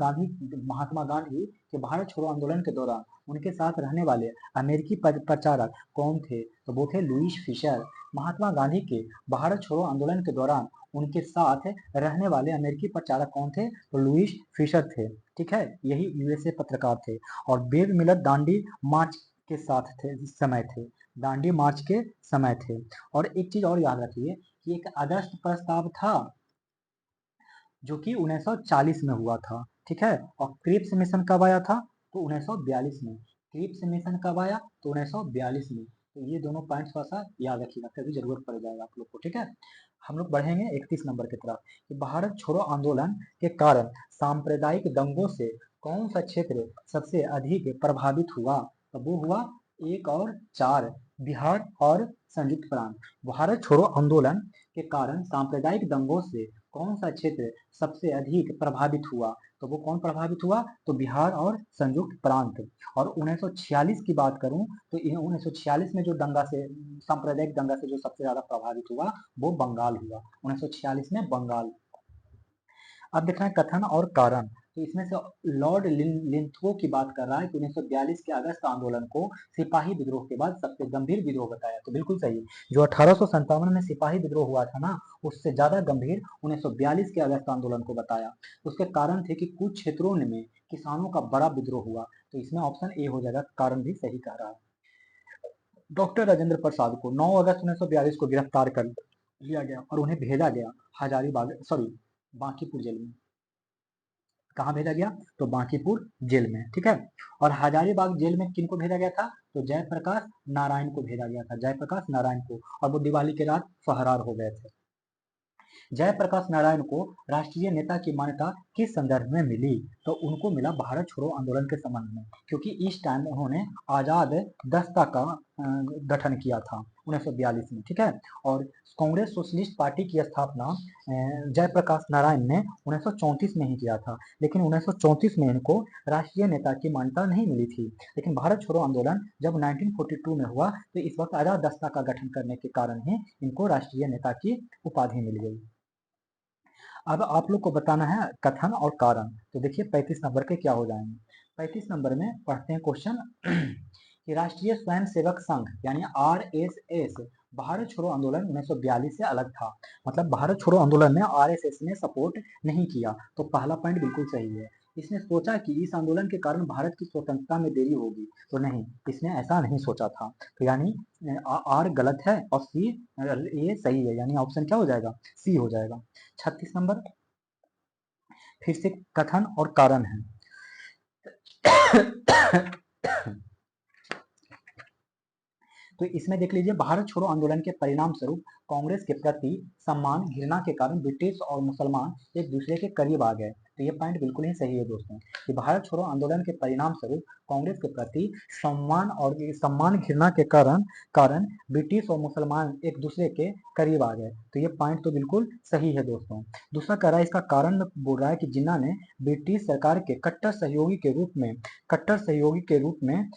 गांधी के भारत छोड़ो आंदोलन के दौरान उनके साथ रहने वाले अमेरिकी प्रचारक कौन थे? तो वो थे लुईस फिशर। महात्मा गांधी के भारत छोड़ो आंदोलन के दौरान उनके साथ रहने वाले अमेरिकी प्रचारक कौन थे? तो लुईस फिशर थे, ठीक है, यही यूएसए पत्रकार थे। और बेब मिलर दांडी मार्च के साथ थे, समय थे, दांडी मार्च के समय थे। और एक चीज और याद रखिए कि एक अगस्त प्रस्ताव था जो कि 1940 में हुआ था, ठीक है। और क्रिप्स मिशन कब आया था? तो 1942 में। क्रिप्स मिशन कब आया? तो 1942 में। तो ये दोनों पॉइंट्स थोड़ा सा याद रखिएगा, कभी जरूरत पड़ जाएगा आप लोग को, ठीक है। हम लोग बढ़ेंगे 31 नंबर की तरफ कि भारत छोड़ो आंदोलन के कारण सांप्रदायिक दंगों से कौन सा क्षेत्र सबसे अधिक प्रभावित हुआ? तो वो हुआ 1 और 4, बिहार और संयुक्त प्रांत। भारत छोड़ो आंदोलन के कारण सांप्रदायिक दंगों से कौन सा क्षेत्र सबसे अधिक प्रभावित हुआ? तो वो कौन प्रभावित हुआ? तो बिहार और संयुक्त प्रांत। और 1946 की बात करूं तो 1946 में जो दंगा से, सांप्रदायिक दंगा से जो सबसे ज्यादा प्रभावित हुआ वो बंगाल हुआ, 1946 में बंगाल। अब देखना है कथन और कारण। तो इसमें से लॉर्ड लिंथगो की बात कर रहा है कि 1942 के अगस्त आंदोलन को सिपाही विद्रोह के बाद सबसे गंभीर विद्रोह बताया। तो बिल्कुल सही, जो 1857 में सिपाही विद्रोह हुआ था ना, उससे ज्यादा गंभीर 1942 के अगस्त आंदोलन को बताया। उसके कारण थे कि कुछ क्षेत्रों में किसानों का बड़ा विद्रोह हुआ। तो इसमें ऑप्शन ए हो जाएगा, कारण भी सही कह रहा है। डॉक्टर राजेंद्र प्रसाद को 9 अगस्त 1942 को गिरफ्तार कर लिया गया और उन्हें भेजा गया हजारीबाग, सॉरी, बांकीपुर जेल में। कहाँ भेजा गया? तो बांकीपुर जेल में, ठीक है। और हजारीबाग जेल में किनको भेजा गया था? तो जयप्रकाश नारायण को भेजा गया था, जयप्रकाश नारायण को। और वो दिवाली के रात फरार हो गए थे। जयप्रकाश नारायण को राष्ट्रीय नेता की मान्यता किस संदर्भ में मिली? तो उनको मिला भारत छोड़ो आंदोलन के संबंध में, क्योंकि इस टाइम उन्होंने आजाद दस्ता का गठन किया था 1942 में, ठीक है। और कांग्रेस सोशलिस्ट पार्टी की स्थापना जयप्रकाश नारायण ने 1934 में ही किया था, लेकिन 1934 में इनको राष्ट्रीय नेता की मान्यता नहीं मिली थी। लेकिन भारत छोड़ो आंदोलन जब 1942 में हुआ, तो इस वक्त आजाद दस्ता का गठन करने के कारण ही इनको राष्ट्रीय नेता की उपाधि मिल गई। अब आप लोग को बताना है कथन और कारण। तो देखिए 35 नंबर के क्या हो जाएंगे। 35 नंबर में पढ़ते हैं क्वेश्चन कि राष्ट्रीय स्वयंसेवक संघ यानी आरएसएस भारत छोड़ो आंदोलन 1942 से अलग था। मतलब भारत छोड़ो आंदोलन में आरएसएस ने सपोर्ट नहीं किया। तो पहला पॉइंट बिल्कुल सही है। इसने सोचा कि इस आंदोलन के कारण भारत की स्वतंत्रता में देरी होगी, तो नहीं, इसने ऐसा नहीं सोचा था। तो यानी आर गलत है और सी ये सही है, यानी ऑप्शन क्या हो जाएगा? सी हो जाएगा। 36 नंबर फिर से कथन और कारण है। तो इसमें देख लीजिए, भारत छोड़ो आंदोलन के परिणाम स्वरूप कांग्रेस के प्रति सम्मान घृणा के कारण ब्रिटिश और मुसलमान एक दूसरे के करीब आ गए। तो ये पॉइंट बिल्कुल ही सही है दोस्तों, कि भारत छोड़ो आंदोलन के परिणाम स्वरूप कांग्रेस के प्रति सम्मान घृणा के कारण कारण ब्रिटिश और मुसलमान एक दूसरे के करीब आ गए। तो ये पॉइंट तो बिल्कुल सही है दोस्तों। दूसरा कह रहा है, इसका कारण बोल रहा है कि जिन्ना ने ब्रिटिश सरकार के कट्टर सहयोगी के रूप में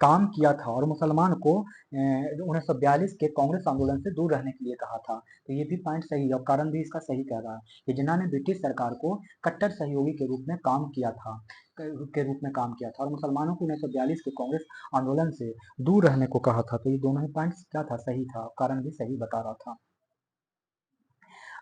काम किया था और मुसलमान को 1942 के कांग्रेस आंदोलन से दूर रहने के लिए कहा था। तो ये भी पॉइंट सही है और कारण भी इसका सही कह रहा है कि जिन्ना ने ब्रिटिश सरकार को कट्टर सहयोगी के रूप में काम किया था और मुसलमानों को 1942 के कांग्रेस आंदोलन से दूर रहने को कहा था। तो ये दोनों ही पॉइंट क्या था? सही था, कारण भी सही बता रहा था।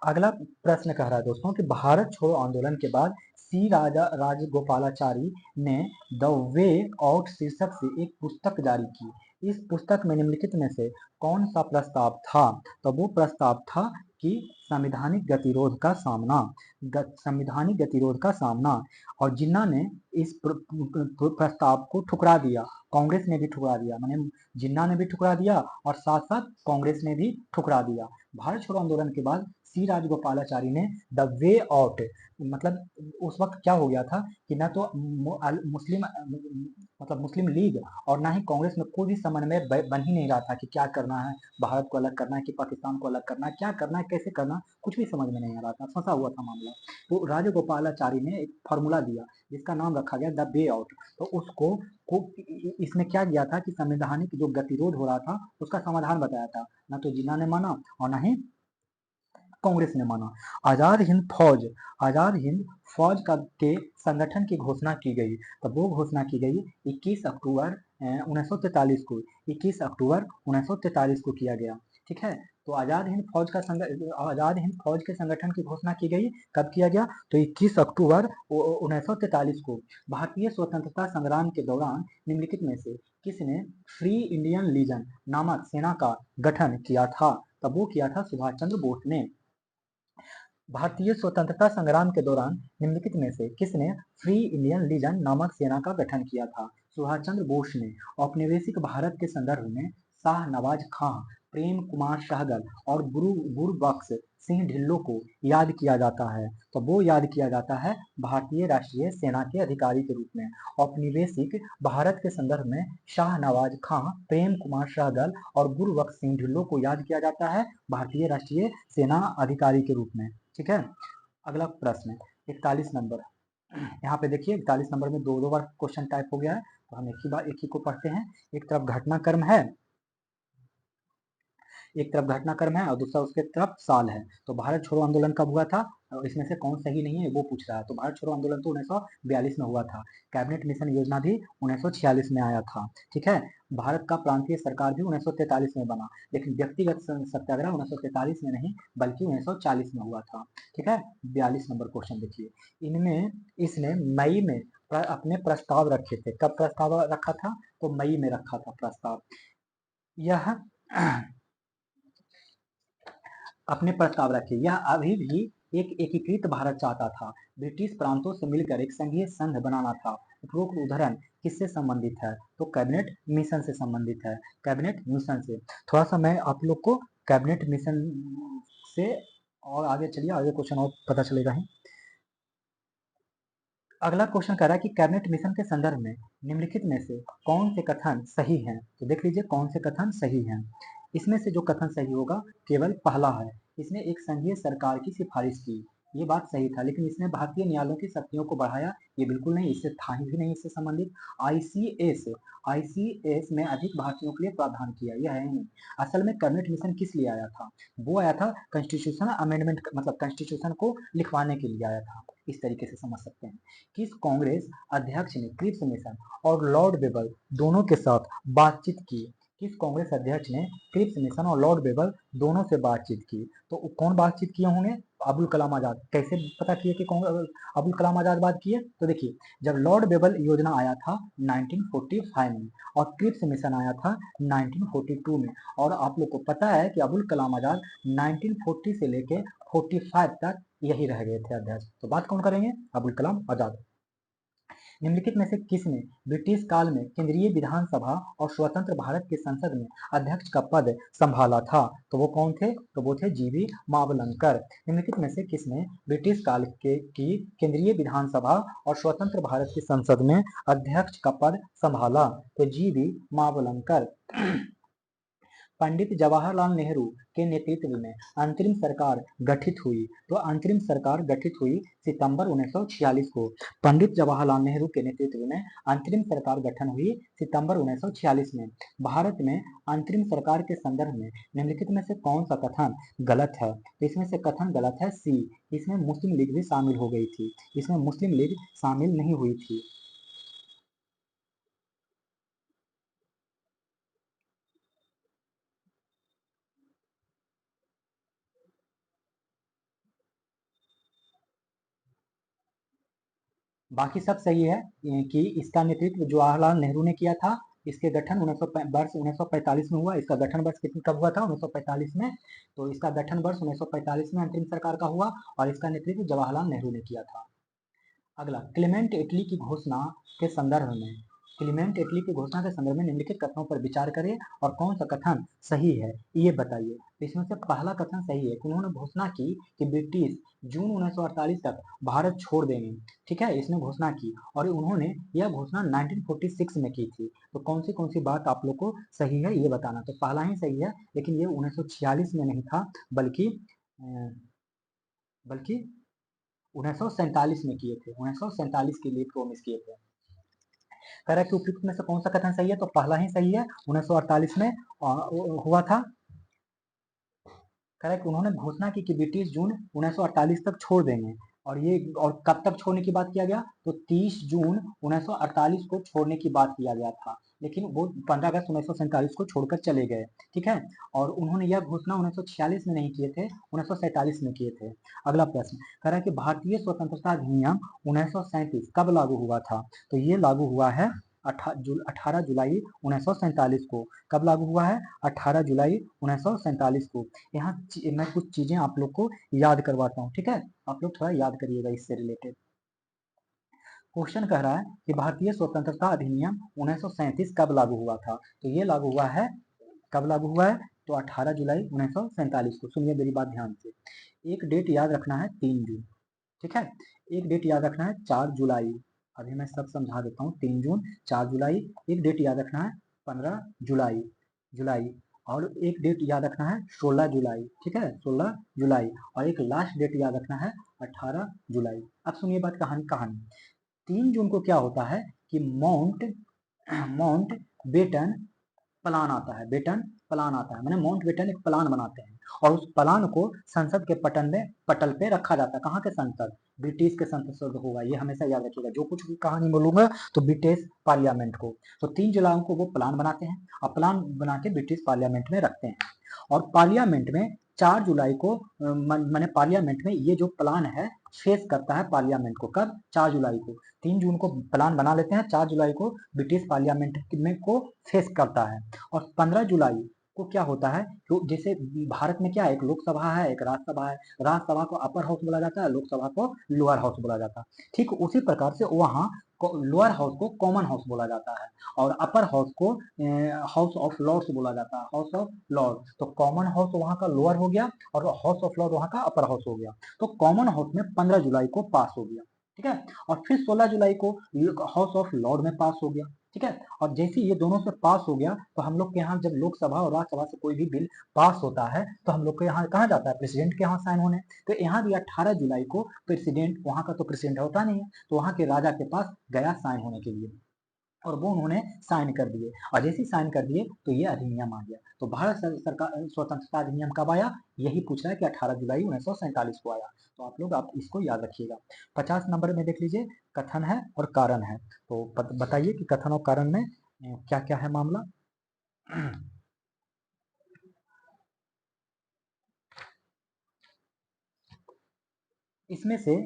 अगला प्रश्न कह रहा है दोस्तों कि भारत छोड़ो आंदोलन के बाद सी राजगोपालाचारी ने द वे आउट शीर्षक से एक पुस्तक जारी की। इस पुस्तक में निम्नलिखित में से कौन सा प्रस्ताव था? तो वो प्रस्ताव था कि संवैधानिक गतिरोध का सामना। और जिन्ना ने इस प्रस्ताव को ठुकरा दिया, कांग्रेस ने भी ठुकरा दिया, माने जिन्ना ने भी ठुकरा दिया और साथ साथ कांग्रेस ने भी ठुकरा दिया। भारत छोड़ो आंदोलन के बाद सी राजगोपालाचारी ने द वे आउट, मतलब उस वक्त क्या हो गया था कि ना तो मुस्लिम लीग और ना ही कांग्रेस में कोई भी समन्वय बन ही नहीं रहा था कि क्या करना है, भारत को अलग करना है कि पाकिस्तान को अलग करना है, क्या करना है, कैसे करना, कुछ भी समझ में नहीं आ रहा था, फंसा हुआ था मामला। तो राजगोपालाचारी ने एक फॉर्मूला दिया जिसका नाम रखा गया द वे आउट। तो उसको इसने क्या किया था कि संवैधानिक जो गतिरोध हो रहा था उसका समाधान बताया था। ना तो जिन्ना ने माना और ना ही कांग्रेस ने माना। आजाद हिंद फौज का के संगठन की घोषणा की गई। तब वो घोषणा की गई 21 अक्टूबर 1943 को 21 अक्टूबर 1943 को किया गया, ठीक है। तो आजाद हिंद फौज के संगठन की घोषणा की गई, कब किया गया? तो 21 अक्टूबर 1943 को। भारतीय स्वतंत्रता संग्राम के दौरान निम्नलिखित में से किसने फ्री इंडियन लीजन नामक सेना का गठन किया था? तब वो किया था सुभाष चंद्र बोस ने। भारतीय स्वतंत्रता संग्राम के दौरान निम्नलिखित में से किसने फ्री इंडियन लीजन नामक सेना का गठन किया था? सुभाष चंद्र बोस ने। औपनिवेशिक भारत के संदर्भ में शाह नवाज खां, प्रेम कुमार सहगल और गुरुबख्श सिंह ढिल्लों को याद किया जाता है। तो वो याद किया जाता है भारतीय राष्ट्रीय सेना के अधिकारी के रूप में। औपनिवेशिक भारत के संदर्भ में शाह नवाज खां, प्रेम कुमार सहगल और गुरुबख्श सिंह ढिल्लों को याद किया जाता है भारतीय राष्ट्रीय सेना अधिकारी के रूप में, ठीक है। अगला प्रश्न 41 नंबर। यहाँ पे देखिए 41 नंबर में दो बार क्वेश्चन टाइप हो गया है, तो हम एक ही को पढ़ते हैं। एक तरफ घटनाक्रम है, एक तरफ घटनाक्रम है और दूसरा उसके तरफ साल है। तो भारत छोड़ो आंदोलन कब हुआ था, इसमें से कौन सही नहीं है वो पूछ रहा है। तो भारत छोड़ो आंदोलन तो 1942 में हुआ था। कैबिनेट मिशन योजना भी 1946 में आया था। ठीक है, भारत का प्रांतीय सरकार भी 1943 में बना, लेकिन व्यक्तिगत सत्याग्रह 1943 में नहीं बल्कि 1940 में हुआ था। ठीक है, 42 नंबर क्वेश्चन देखिए। इनमें इसने मई में अपने प्रस्ताव रखे थे। कब प्रस्ताव रखा था, तो मई में रखा था प्रस्ताव। यह अपने प्रस्ताव रखे, यह अभी भी एक एकीकृत भारत चाहता था, ब्रिटिश प्रांतों से मिलकर एक संघीय संघ बनाना था। उपरोक्त उदाहरण किससे संबंधित है, तो कैबिनेट मिशन से संबंधित है। कैबिनेट मिशन से थोड़ा सा मैं आप लोग को कैबिनेट मिशन से और आगे चलिए, आगे क्वेश्चन और पता चलेगा ही। अगला क्वेश्चन कह रहा है कि कैबिनेट मिशन के संदर्भ में निम्नलिखित में से कौन से कथन सही हैं, तो देख लीजिए कौन से कथन सही हैं। इसमें से जो कथन सही होगा केवल पहला है। इसने एक संघीय सरकार की सिफारिश की, ये बात सही था, लेकिन इसने भारतीय न्यायालयों की शक्तियों को बढ़ाया, ये बिल्कुल नहीं, इससे था ही नहीं इससे संबंधित। आईसीएस आईसीएस में अधिक भारतीयों के लिए प्रावधान किया, यह है ही नहीं। असल में कैबिनेट मिशन किस लिए आया था, वो आया था कॉन्स्टिट्यूशन अमेंडमेंट, मतलब कॉन्स्टिट्यूशन को लिखवाने के लिए आया था। इस तरीके से समझ सकते हैं। किस कांग्रेस अध्यक्ष ने क्रिप्स मिशन और लॉर्ड बेबल दोनों के साथ बातचीत की, किस कांग्रेस अध्यक्ष ने क्रिप्स मिशन और लॉर्ड बेबल दोनों से बातचीत की, तो कौन बातचीत किए होंगे, अबुल कलाम आजाद। कैसे पता किए कि अबुल कलाम आजाद बात किए, तो देखिए जब लॉर्ड बेबल योजना आया था 1945 में और क्रिप्स मिशन आया था 1942 में, और आप लोग को पता है कि अबुल कलाम आजाद 1940 से लेके 45 तक यही रह गए थे अध्यक्ष। तो बात कौन करेंगे, अबुल कलाम आजाद। निम्नलिखित में से किसने ब्रिटिश काल में केंद्रीय विधानसभा और स्वतंत्र भारत की संसद में अध्यक्ष का पद संभाला था, तो वो कौन थे, तो वो थे जीवी मावलंकर। निम्नलिखित में से किसने ब्रिटिश काल के की केंद्रीय विधानसभा और स्वतंत्र भारत की संसद में अध्यक्ष का पद संभाला, तो जीवी मावलंकर। पंडित जवाहरलाल नेहरू के नेतृत्व में अंतरिम सरकार गठित हुई, तो अंतरिम सरकार गठित हुई सितंबर 1946 को। पंडित जवाहरलाल नेहरू के नेतृत्व में अंतरिम सरकार गठन हुई सितंबर 1946 में। भारत में अंतरिम सरकार के संदर्भ में निम्नलिखित में से कौन सा कथन गलत है, तो इसमें से कथन गलत है सी, इसमें मुस्लिम लीग भी शामिल हो गई थी, इसमें मुस्लिम लीग शामिल नहीं हुई थी। बाकी सब सही है कि इसका नेतृत्व जवाहरलाल नेहरू ने किया था। इसके गठन 1945 में हुआ। इसका गठन वर्ष कितने कब हुआ था, 1945 में। तो इसका गठन वर्ष 1945 में अंतरिम सरकार का हुआ और इसका नेतृत्व जवाहरलाल नेहरू ने किया था। अगला, क्लेमेंट एटली की घोषणा के संदर्भ में क्लेमेंट एटली की घोषणा के संदर्भ में निम्नलिखित कथनों पर विचार करें और कौन सा कथन सही है ये बताइए। तो इसमें से पहला कथन सही है कि उन्होंने घोषणा की कि ब्रिटिश जून 1948 तक भारत छोड़ देंगे। ठीक है, इसने घोषणा की और उन्होंने यह घोषणा 1946 में की थी। तो कौन सी बात आप लोग को सही है ये बताना। तो पहला ही सही है, लेकिन ये 1946 में नहीं था बल्कि बल्कि 1947 में किए थे, 1947 के लिए प्रोमिस किए थे। कह रहा है कि उपयुक्त में से कौन सा कथन सही है, तो पहला ही सही है, 1948 में हुआ था। कह रहा है कि उन्होंने घोषणा की कि ब्रिटिश जून 1948 तक छोड़ देंगे, और कब तक छोड़ने की बात किया गया, तो 30 जून 1948 को छोड़ने की बात किया गया था, लेकिन वो 15 अगस्त 1947 को छोड़कर चले गए। ठीक है, और उन्होंने यह घोषणा 1946 में नहीं किए थे, 1947 में किए थे। अगला प्रश्न कह रहा है कि भारतीय स्वतंत्रता अधिनियम 1937 कब लागू हुआ था, तो ये लागू हुआ है 18 जुलाई 1947 को। कब लागू हुआ है, 18 जुलाई 1947 को। यहाँ मैं कुछ चीजें आप लोग को याद करवाता हूँ। ठीक है, आप लोग थोड़ा याद करिएगा इससे रिलेटेड। क्वेश्चन कह रहा है कि भारतीय स्वतंत्रता अधिनियम 1937 कब लागू हुआ था, तो ये लागू हुआ है, कब लागू हुआ है, तो 18 जुलाई 1947 को। सुनिए मेरी बात ध्यान से। एक डेट याद रखना है 3 जून। ठीक है, एक डेट याद रखना है 4 जुलाई। अभी मैं सब समझा देता हूँ। 3 जून, 4 जुलाई, एक डेट याद रखना है 15 जुलाई जुलाई और एक डेट याद रखना है 16 जुलाई। ठीक है, 16 जुलाई, और एक लास्ट डेट याद रखना है 18 जुलाई। अब सुनिए बात, कहानी कहानी 3 जून को क्या होता है कि माउंट माउंट बेटन प्लान आता है, बेटन प्लान आता है, मैंने माउंट बेटन एक प्लान बनाते हैं और उस प्लान को संसद के पटल पे रखा जाता है। कहाँ के संसद? ब्रिटिश के संसद होगा, ये हमेशा याद रखिएगा। जो कुछ भी कहानी बोलूंगा तो ब्रिटिश पार्लियामेंट को, तो 3 जुलाई को वो प्लान बनाते हैं और प्लान बना के ब्रिटिश पार्लियामेंट में रखते हैं और पार्लियामेंट में 4 जुलाई को मैंने पार्लियामेंट में ये जो प्लान है फेस करता है पार्लियामेंट को। कब? 4 जुलाई को। 3 जून को प्लान बना लेते हैं, 4 जुलाई को ब्रिटिश पार्लियामेंट में को फेस करता है और 15 जुलाई को क्या होता है, तो जैसे भारत में क्या है, एक लोकसभा है, एक राज्यसभा है। राज्यसभा को अपर हाउस बोला जाता है, लोकसभा को लोअर हाउस बोला जाता है। ठीक उसी प्रकार से वहाँ लोअर हाउस को कॉमन हाउस बोला जाता है और अपर हाउस को हाउस ऑफ लॉर्ड्स बोला जाता है, हाउस ऑफ लॉर्ड। तो कॉमन हाउस वहाँ का लोअर हो गया और हाउस ऑफ लॉर्ड वहाँ का अपर हाउस हो गया। तो कॉमन हाउस में 15 जुलाई को पास हो गया, ठीक है। और फिर 16 जुलाई को हाउस ऑफ लॉर्ड में पास हो गया, ठीक है। और जैसे ये दोनों से पास हो गया तो हम लोग के यहाँ जब लोकसभा और राज्यसभा से कोई भी बिल पास होता है तो हम लोग के यहाँ कहाँ जाता है? प्रेसिडेंट के यहाँ साइन होने। तो यहाँ भी 18 जुलाई को प्रेसिडेंट, वहाँ का तो प्रेसिडेंट होता नहीं है, तो वहाँ के राजा के पास गया साइन होने के लिए और वो उन्होंने साइन कर दिए और जैसे ही साइन कर दिए तो ये अधिनियम आ गया। तो भारत सरकार स्वतंत्रता अधिनियम कब आया? यही पूछ रहा है कि 18 जुलाई 1947 को आया। तो आप इसको याद रखिएगा। 50 नंबर में देख लीजिए, कथन है और कारण है। तो बताइए कि कथन और कारण में क्या क्या है मामला। इसमें से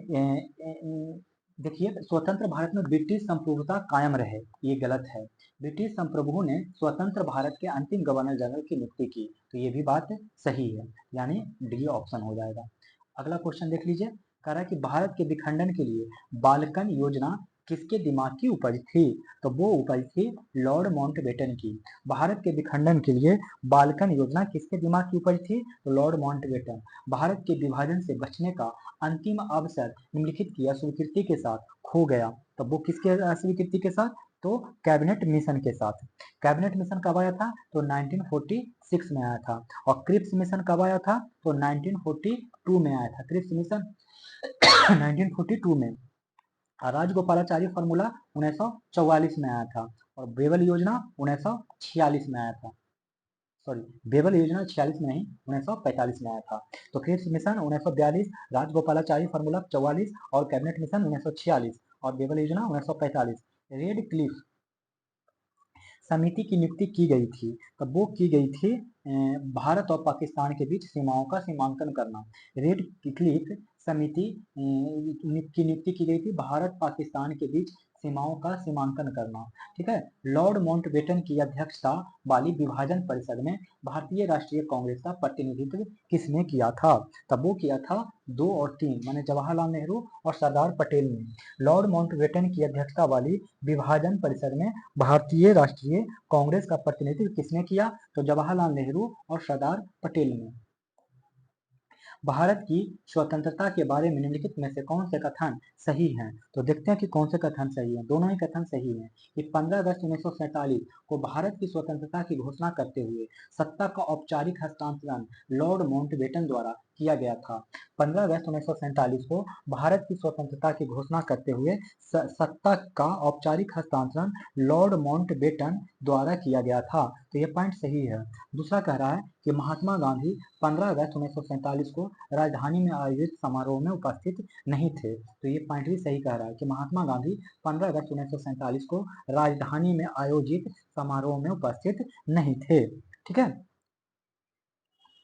देखिए, स्वतंत्र भारत में ब्रिटिश संप्रभुता कायम रहे, ये गलत है। ब्रिटिश संप्रभुओं ने स्वतंत्र भारत के अंतिम गवर्नर जनरल की नियुक्ति की, तो ये भी बात सही है, यानी डी ऑप्शन हो जाएगा। अगला क्वेश्चन देख लीजिए, कह रहा है कि भारत के विखंडन के लिए बाल्कन योजना किसके दिमाग की उपज थी? तो वो उपज थी लॉर्ड माउंटबेटन की। भारत के विखंडन के लिए बाल्कन योजना किसके दिमाग की उपज थी? तो लॉर्ड माउंटबेटन। भारत के विभाजन से बचने का अंतिम अवसर निम्नलिखित की अस्वीकृति के साथ खो गया। तब वो किसके अस्वीकृति के साथ? तो कैबिनेट मिशन के साथ। कैबिनेट मिशन कब आया था? तो 1946 में आया था। और क्रिप्स मिशन कब आया था? तो 1942 में आया था। क्रिप्स मिशन 1942 में। राजगोपालाचारी फॉर्मूला 1944 में आया था और बेबल योजना 1946 में आया था। सॉरी, बेबल योजना 46 में नहीं, 1945 में आया था। तो क्रिप्स मिशन 1942, राजगोपालाचारी फॉर्मूला 44 और कैबिनेट मिशन 1946 और बेबल योजना 1945। रेड क्लिफ समिति की नियुक्ति की गई थी, तब वो की गई थी भारत और पाकिस्तान के बीच सीमाओं का सीमांकन करना। रेड क्लिफ समिति की नियुक्ति की गई थी भारत पाकिस्तान के बीच सीमाओं का सीमांकन करना, ठीक है। लॉर्ड माउंटबेटन की अध्यक्षता वाली विभाजन परिषद में भारतीय राष्ट्रीय कांग्रेस का प्रतिनिधित्व किसने किया था? तब वो किया था 2 और 3, माने जवाहरलाल नेहरू और सरदार पटेल ने। लॉर्ड माउंटबेटन की अध्यक्षता वाली विभाजन परिषद में भारतीय राष्ट्रीय कांग्रेस का प्रतिनिधित्व किसने किया? तो जवाहरलाल नेहरू और सरदार पटेल ने। भारत की स्वतंत्रता के बारे में निम्नलिखित में से कौन से कथन सही हैं? तो देखते हैं कि कौन से कथन सही हैं। दोनों ही कथन सही हैं कि 15 अगस्त 1947 को भारत की स्वतंत्रता की घोषणा करते हुए सत्ता का औपचारिक हस्तांतरण लॉर्ड माउंटबेटन द्वारा किया गया था। 15 अगस्त 1947 को भारत की स्वतंत्रता की घोषणा करते हुए सत्ता का औपचारिक हस्तांतरण लॉर्ड माउंटबेटन द्वारा किया गया था, तो ये पॉइंट सही है। दूसरा कह रहा है कि महात्मा गांधी 15 अगस्त 1947 को राजधानी में आयोजित समारोह में उपस्थित नहीं थे, तो ये पॉइंट भी सही कह रहा है कि महात्मा गांधी 15 अगस्त 1947 को राजधानी में आयोजित समारोह में उपस्थित नहीं थे, ठीक है।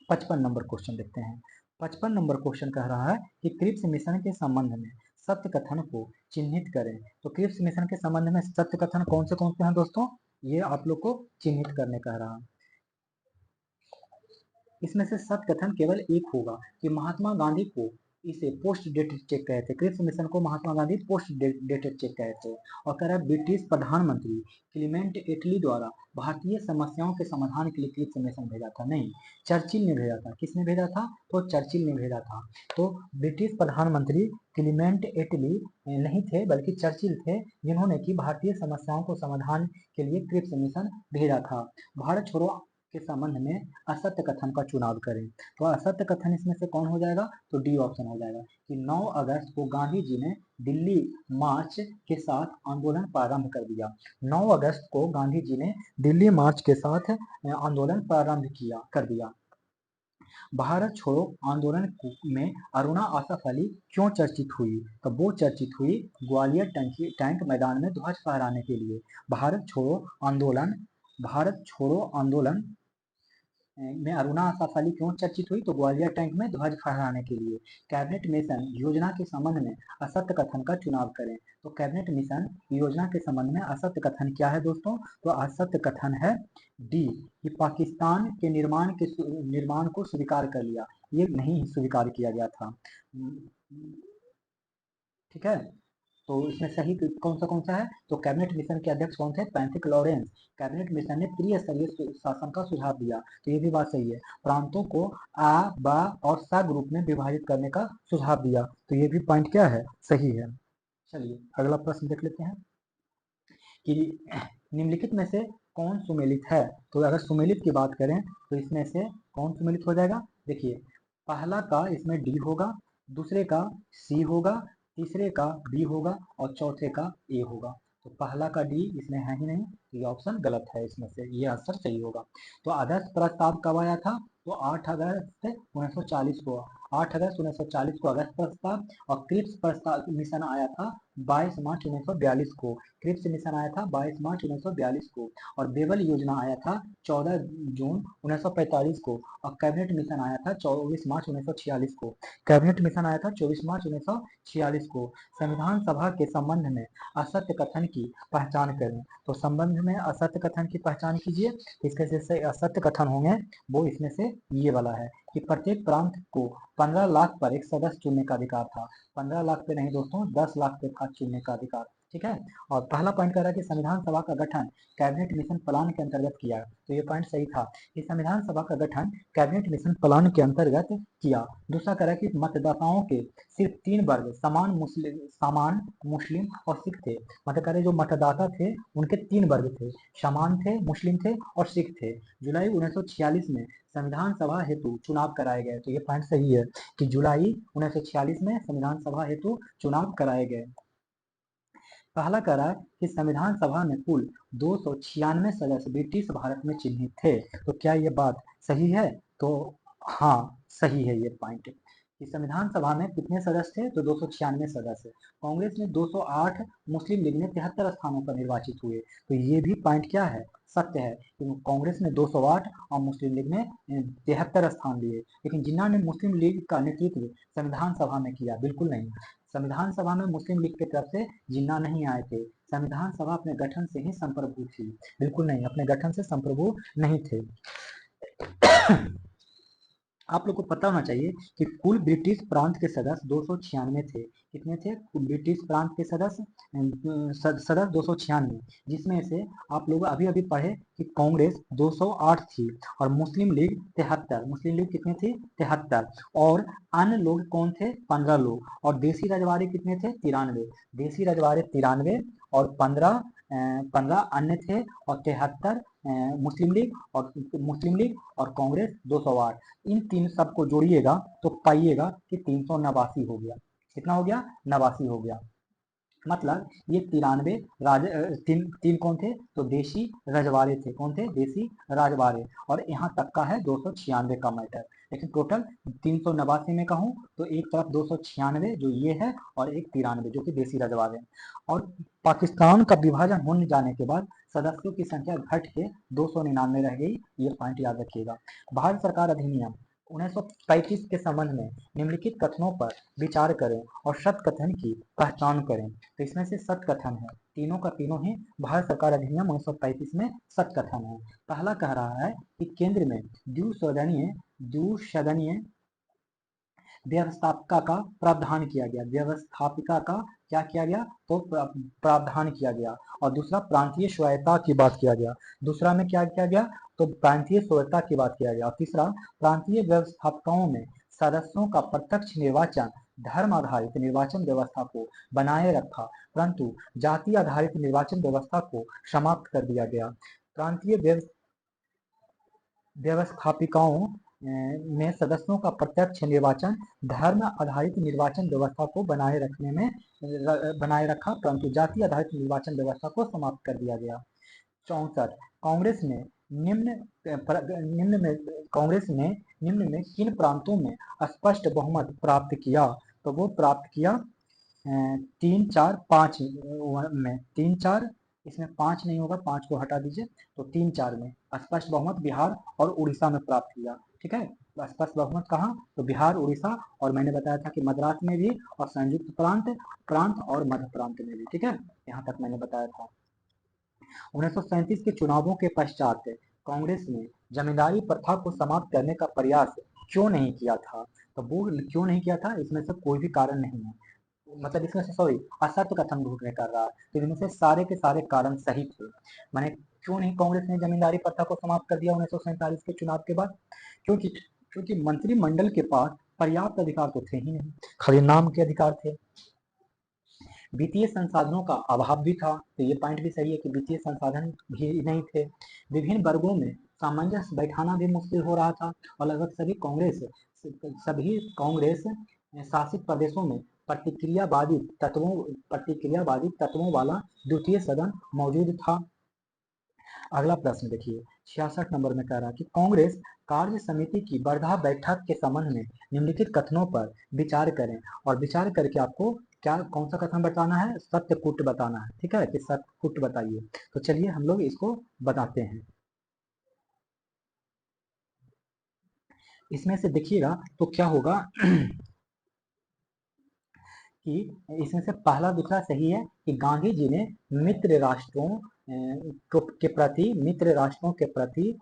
55 नंबर क्वेश्चन देखते हैं। 55 नंबर क्वेश्चन कह रहा है कि क्रिप्स मिशन के संबंध में सत्य कथन को चिन्हित करें। तो क्रिप्स मिशन के संबंध में सत्य कथन कौन से हैं दोस्तों? ये आप लोग को चिन्हित करने कह रहा है। इसमें से सत्य कथन केवल एक होगा कि महात्मा गांधी को इसे पोस्ट डेटेड चेक कहे थे। क्रिप्स मिशन को Mahatma Gandhi post dated cheque कहे थे। और कह रहा है ब्रिटिश प्रधानमंत्री क्लीमेंट एटली द्वारा भारतीय समस्याओं के समाधान के लिए क्रिप्स मिशन भेजा था। नहीं, चर्चिल ने भेजा था। किसने भेजा था? तो चर्चिल ने भेजा था। तो ब्रिटिश प्रधानमंत्री क्लीमेंट एटली नहीं थे बल्कि चर्चिल थे, जिन्होंने की भारतीय समस्याओं को समाधान के लिए क्रिप्स मिशन भेजा था। भारत छोड़ो के संबंध में असत्य कथन का चुनाव करें। तो असत्य कथन इसमें से कौन हो जाएगा, तो डी ऑप्शन हो जाएगा कि 9 अगस्त को गांधी जी ने दिल्ली मार्च के साथ आंदोलन प्रारंभ कर दिया। 9 अगस्त को गांधी जी ने दिल्ली मार्च के साथ आंदोलन प्रारंभ कर दिया। भारत छोड़ो आंदोलन में अरुणा आसफ अली क्यों चर्चित हुई, तो वो चर्चित हुई ग्वालियर टैंक मैदान में ध्वज फहराने के लिए। भारत छोड़ो आंदोलन में अरुणा आसफ अली क्यों चर्चित हुई, तो ग्वालियर टैंक में ध्वज फहराने के लिए। कैबिनेट मिशन योजना के संबंध में असत्य कथन का चुनाव करें। तो कैबिनेट मिशन योजना के संबंध में असत्य कथन क्या है दोस्तों, तो असत्य कथन है डी कि पाकिस्तान के निर्माण को स्वीकार कर लिया। ये नहीं स्वीकार किया गया था। ठीक है, तो इसमें सही कौन सा है, तो कैबिनेट मिशन के अध्यक्ष कौन थे, पैंथिक लॉरेंस। कैबिनेट मिशन ने त्रिस्तरीय शासन का सुझाव दिया, तो ये भी बात सही है। प्रांतों को आ, बा और सा ग्रुप में विभाजित करने का सुझाव दिया, तो ये भी पॉइंट क्या है, सही है। चलिए अगला प्रश्न देख लेते हैं कि निम्नलिखित में से कौन सुमेलित है। तो अगर सुमेलित की बात करें तो इसमें से कौन सुमेलित हो जाएगा, देखिए पहला का इसमें डी होगा, दूसरे का सी होगा, तीसरे का बी होगा और चौथे का ए होगा। तो पहला का डी इसमें है ही नहीं, तो ये ऑप्शन गलत है, इसमें से ये आंसर सही होगा। तो आदर्श प्रस्ताव कब आया था, तो 8 अगस्त 1940 को, 8 अगस्त 1940 को आदर्श प्रस्ताव। और क्रिप्स प्रस्ताव मिशन आया था 22 मार्च 1942 को। क्रिप्स मिशन आया था 22 मार्च 1942 को। और बेबल योजना आया था 14 जून 1945 को। और कैबिनेट मिशन आया था 24 मार्च 1946 को। कैबिनेट मिशन आया था 24 मार्च 1946 को। संविधान सभा के संबंध में असत्य कथन की पहचान करें। तो संबंध में असत्य कथन की पहचान कीजिए। इसके जैसे असत्य कथन होंगे वो इसमें से ये वाला है कि प्रत्येक प्रांत को 15 लाख पर एक सदस्य चुनने का अधिकार था। 15 लाख पे नहीं दोस्तों, 10 लाख पे था चुनने का अधिकार। ठीक है, और पहला पॉइंट कह रहा है कि संविधान सभा का गठन कैबिनेट मिशन प्लान के अंतर्गत किया, तो ये पॉइंट सही था कि संविधान सभा का गठन कैबिनेट मिशन प्लान के अंतर्गत किया। दूसरा कह रहा है कि मतदाताओं के सिर्फ 3 वर्ग समान मुस्लिम और सिख थे। मतलब कह रहे जो मतदाता थे उनके 3 वर्ग थे, समान थे, मुस्लिम थे और सिख थे। जुलाई 1946 में संविधान सभा हेतु चुनाव कराए गए, तो ये पॉइंट सही है कि जुलाई 1946 में संविधान सभा हेतु चुनाव कराए गए। पहला कह रहा है कि संविधान सभा में कुल 296 सदस्य ब्रिटिश भारत में चिन्हित थे। तो क्या ये बात सही है, तो हाँ सही है ये पॉइंट कि संविधान सभा में कितने सदस्य थे, तो 296 सदस्य। कांग्रेस ने 208, मुस्लिम लीग ने 73 स्थानों पर निर्वाचित हुए, तो ये भी पॉइंट क्या है, सत्य है कि कांग्रेस ने 208 और मुस्लिम लीग ने 73 स्थान लिए। लेकिन जिन्ना ने मुस्लिम लीग का नेतृत्व संविधान सभा में किया, बिल्कुल नहीं। संविधान सभा में मुस्लिम लीग की तरफ से जिन्ना नहीं आए थे। संविधान सभा अपने गठन से ही संप्रभु थी, बिल्कुल नहीं, अपने गठन से संप्रभु नहीं थे। आप लोग को पता होना चाहिए कि कुल ब्रिटिश प्रांत के सदस्य 296 थे। कितने थे ब्रिटिश प्रांत के सदस्य, 296, जिसमें से आप लोग अभी अभी पढ़े कि कांग्रेस 208 थी और मुस्लिम लीग 73। मुस्लिम लीग कितने थी, 73। और अन्य लोग कौन थे, 15 लोग। और देसी रजवाड़े कितने थे, 93। देसी रजवाड़े 93 और 15 अन्य थे और 73 मुस्लिम लीग और कांग्रेस 208। इन तीन सब को जोड़िएगा तो पाइएगा कि 389 हो गया। कितना हो गया, 89 हो गया। मतलब ये 93 तीन कौन थे, तो देशी रजवाड़े थे। कौन थे, देशी रजवाड़े। और यहाँ तक का है 296 का मैटर। लेकिन टोटल 389 में कहूँ तो एक तरफ 296 जो ये है और एक 93 जो कि देशी रजवाड़े। और पाकिस्तान का विभाजन होने जाने के बाद सदस्यों की संख्या घट के 299 रह गई, ये पॉइंट याद रखिएगा। भारत सरकार अधिनियम 1935 के संबंध में निम्नलिखित कथनों पर विचार करें और सत्य कथन की पहचान करें। तो इसमें से सत्य कथन है, तीनों का तीनों ही भारत सरकार अधिनियम 1935 में सत्य कथन है। पहला कह रहा है कि केंद्र में द्विसदनीय व्यवस्थापिका का प्रावधान किया गया। व्यवस्थापिका का क्या किया गया, तो प्रावधान किया गया। और दूसरा प्रांतीय स्वायत्ता की बात किया गया। दूसरा में क्या किया गया, तो प्रांतीय स्वायत्ता की बात किया गया। और तीसरा प्रांतीय व्यवस्थापिकाओं में सदस्यों का प्रत्यक्ष निर्वाचन धर्म आधारित निर्वाचन व्यवस्था को बनाए रखा, परंतु जाति आधारित निर्वाचन व्यवस्था को समाप्त कर दिया गया। प्रांतीय व्यवस्थापिकाओं में सदस्यों का प्रत्यक्ष निर्वाचन धर्म आधारित निर्वाचन व्यवस्था को बनाए रखा, परंतु जाति आधारित निर्वाचन व्यवस्था को समाप्त कर दिया गया। 64 कांग्रेस ने निम्न निम्न में कांग्रेस ने निम्न में किन प्रांतों में स्पष्ट बहुमत प्राप्त किया? तो वो प्राप्त किया 3, 4, 5 में 3, 4, इसमें 5 नहीं होगा, 5 को हटा दीजिए, तो 3, 4 में स्पष्ट बहुमत बिहार और उड़ीसा में प्राप्त किया। ठीक है, स्पष्ट बहुमत कहाँ? तो बिहार, उड़ीसा, और मैंने बताया था कि मद्रास में भी, और संयुक्त प्रांत और मध्य प्रांत में भी। ठीक है, यहाँ तक मैंने बताया था। 1937 के चुनावों के पश्चात कांग्रेस ने जमींदारी प्रथा को समाप्त करने का प्रयास क्यों नहीं किया था? तो वो क्यों नहीं किया था, इसमें से कोई भी कारण नहीं है, मतलब इसमें से सॉरी असत्य कथन ढूंढने कर रहा है, तो इनमें से सारे के सारे कारण सही थे। मैंने क्यों नहीं कांग्रेस ने जमींदारी प्रथा को समाप्त कर दिया 1947 के चुनाव के बाद? क्योंकि क्योंकि मंत्रिमंडल के पास पर्याप्त अधिकार तो थे ही नहीं, खाली नाम के अधिकार थे। वित्तीय संसाधनों का अभाव भी था, तो ये पॉइंट भी सही है कि वित्तीय संसाधन भी नहीं थे। विभिन्न वर्गों में सामंजस्य बैठाना भी मुश्किल हो रहा था, और लगभग सभी कांग्रेस शासित प्रदेशों में प्रतिक्रियावादी तत्वों वाला द्वितीय सदन मौजूद था। अगला प्रश्न देखिए, 66 नंबर में कह रहा है कि कांग्रेस कार्य समिति की वर्धा बैठक के संबंध में निम्नलिखित कथनों पर विचार करें, और विचार करके आपको क्या कौन सा कथन बताना है? सत्यकुट बताना है। ठीक है, कि सत्यकुट बताइए। तो चलिए हम लोग इसको बताते हैं। इसमें से देखिएगा तो क्या होगा कि इसमें से पहला दूसरा सही है कि गांधी जी ने मित्र राष्ट्रों के प्रति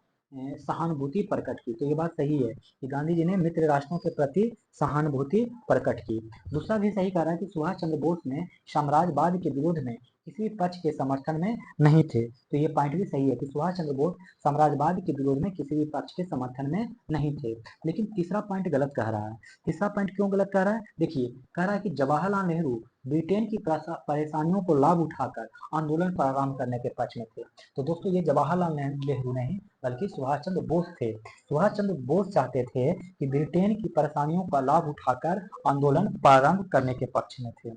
सहानुभूति प्रकट की। तो ये बात सही है कि गांधी जी ने मित्र राष्ट्रों के प्रति सहानुभूति प्रकट की। दूसरा भी सही कह रहा है कि सुभाष चंद्र बोस ने साम्राज्यवाद के विरोध में किसी पक्ष के समर्थन में नहीं थे। तो ये पॉइंट भी सही है कि सुभाष चंद्र बोस साम्राज्यवाद के विरोध में किसी भी पक्ष के समर्थन में नहीं थे। लेकिन तीसरा पॉइंट गलत कह रहा है। तीसरा पॉइंट क्यों गलत कह रहा है? देखिए, कह रहा है कि जवाहरलाल नेहरू ब्रिटेन की परेशानियों को लाभ उठाकर आंदोलन प्रारंभ करने के पक्ष में थे। तो दोस्तों, ये जवाहरलाल नेहरू नहीं बल्कि सुभाष चंद्र बोस थे। सुभाष चंद्र बोस चाहते थे कि ब्रिटेन की परेशानियों का लाभ उठाकर आंदोलन प्रारंभ करने के पक्ष में थे।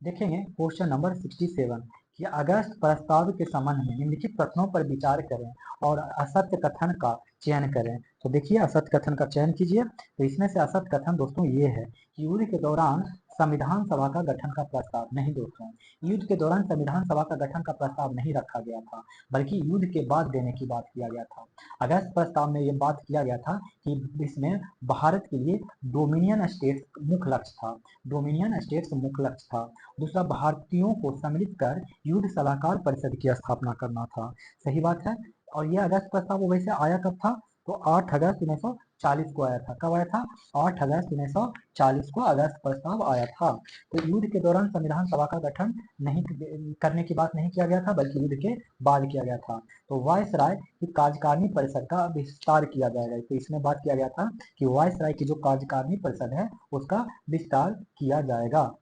देखेंगे क्वेश्चन नंबर 67 कि अगस्त प्रस्ताव के संबंध में निम्नलिखित कथनों पर विचार करें और असत्य कथन का चयन करें। तो देखिए, असत्य कथन का चयन कीजिए। तो इसमें से असत्य कथन दोस्तों ये है कि युद्ध के दौरान संविधान सभा का गठन का प्रस्ताव नहीं। दोस्तों, युद्ध के दौरान संविधान सभा का गठन का प्रस्ताव नहीं रखा गया था, बल्कि युद्ध के बाद देने की बात किया गया था। अगस्त प्रस्ताव में ये बात किया गया था कि इसमें भारत के लिए डोमिनियन स्टेट्स मुख्य लक्ष्य था। डोमिनियन स्टेट्स मुख्य लक्ष्य था। दूसरा, भारतीयों को सम्मिलित कर युद्ध सलाहकार परिषद की स्थापना करना था। सही बात है। और यह अगस्त प्रस्ताव वैसे आया कब था? तो 8 अगस्त 1940 को आया था। कब आया था? 8 अगस्त 1940 को अगस्त प्रस्ताव आया था। तो युद्ध के दौरान संविधान सभा का गठन नहीं करने की बात नहीं किया गया था, बल्कि युद्ध के बाद किया गया था। तो वायसराय की कार्यकारिणी परिषद का विस्तार किया जाएगा। तो इसमें बात किया गया था कि वायसराय की जो कार्यकारिणी परिषद है उसका विस्तार किया जाएगा।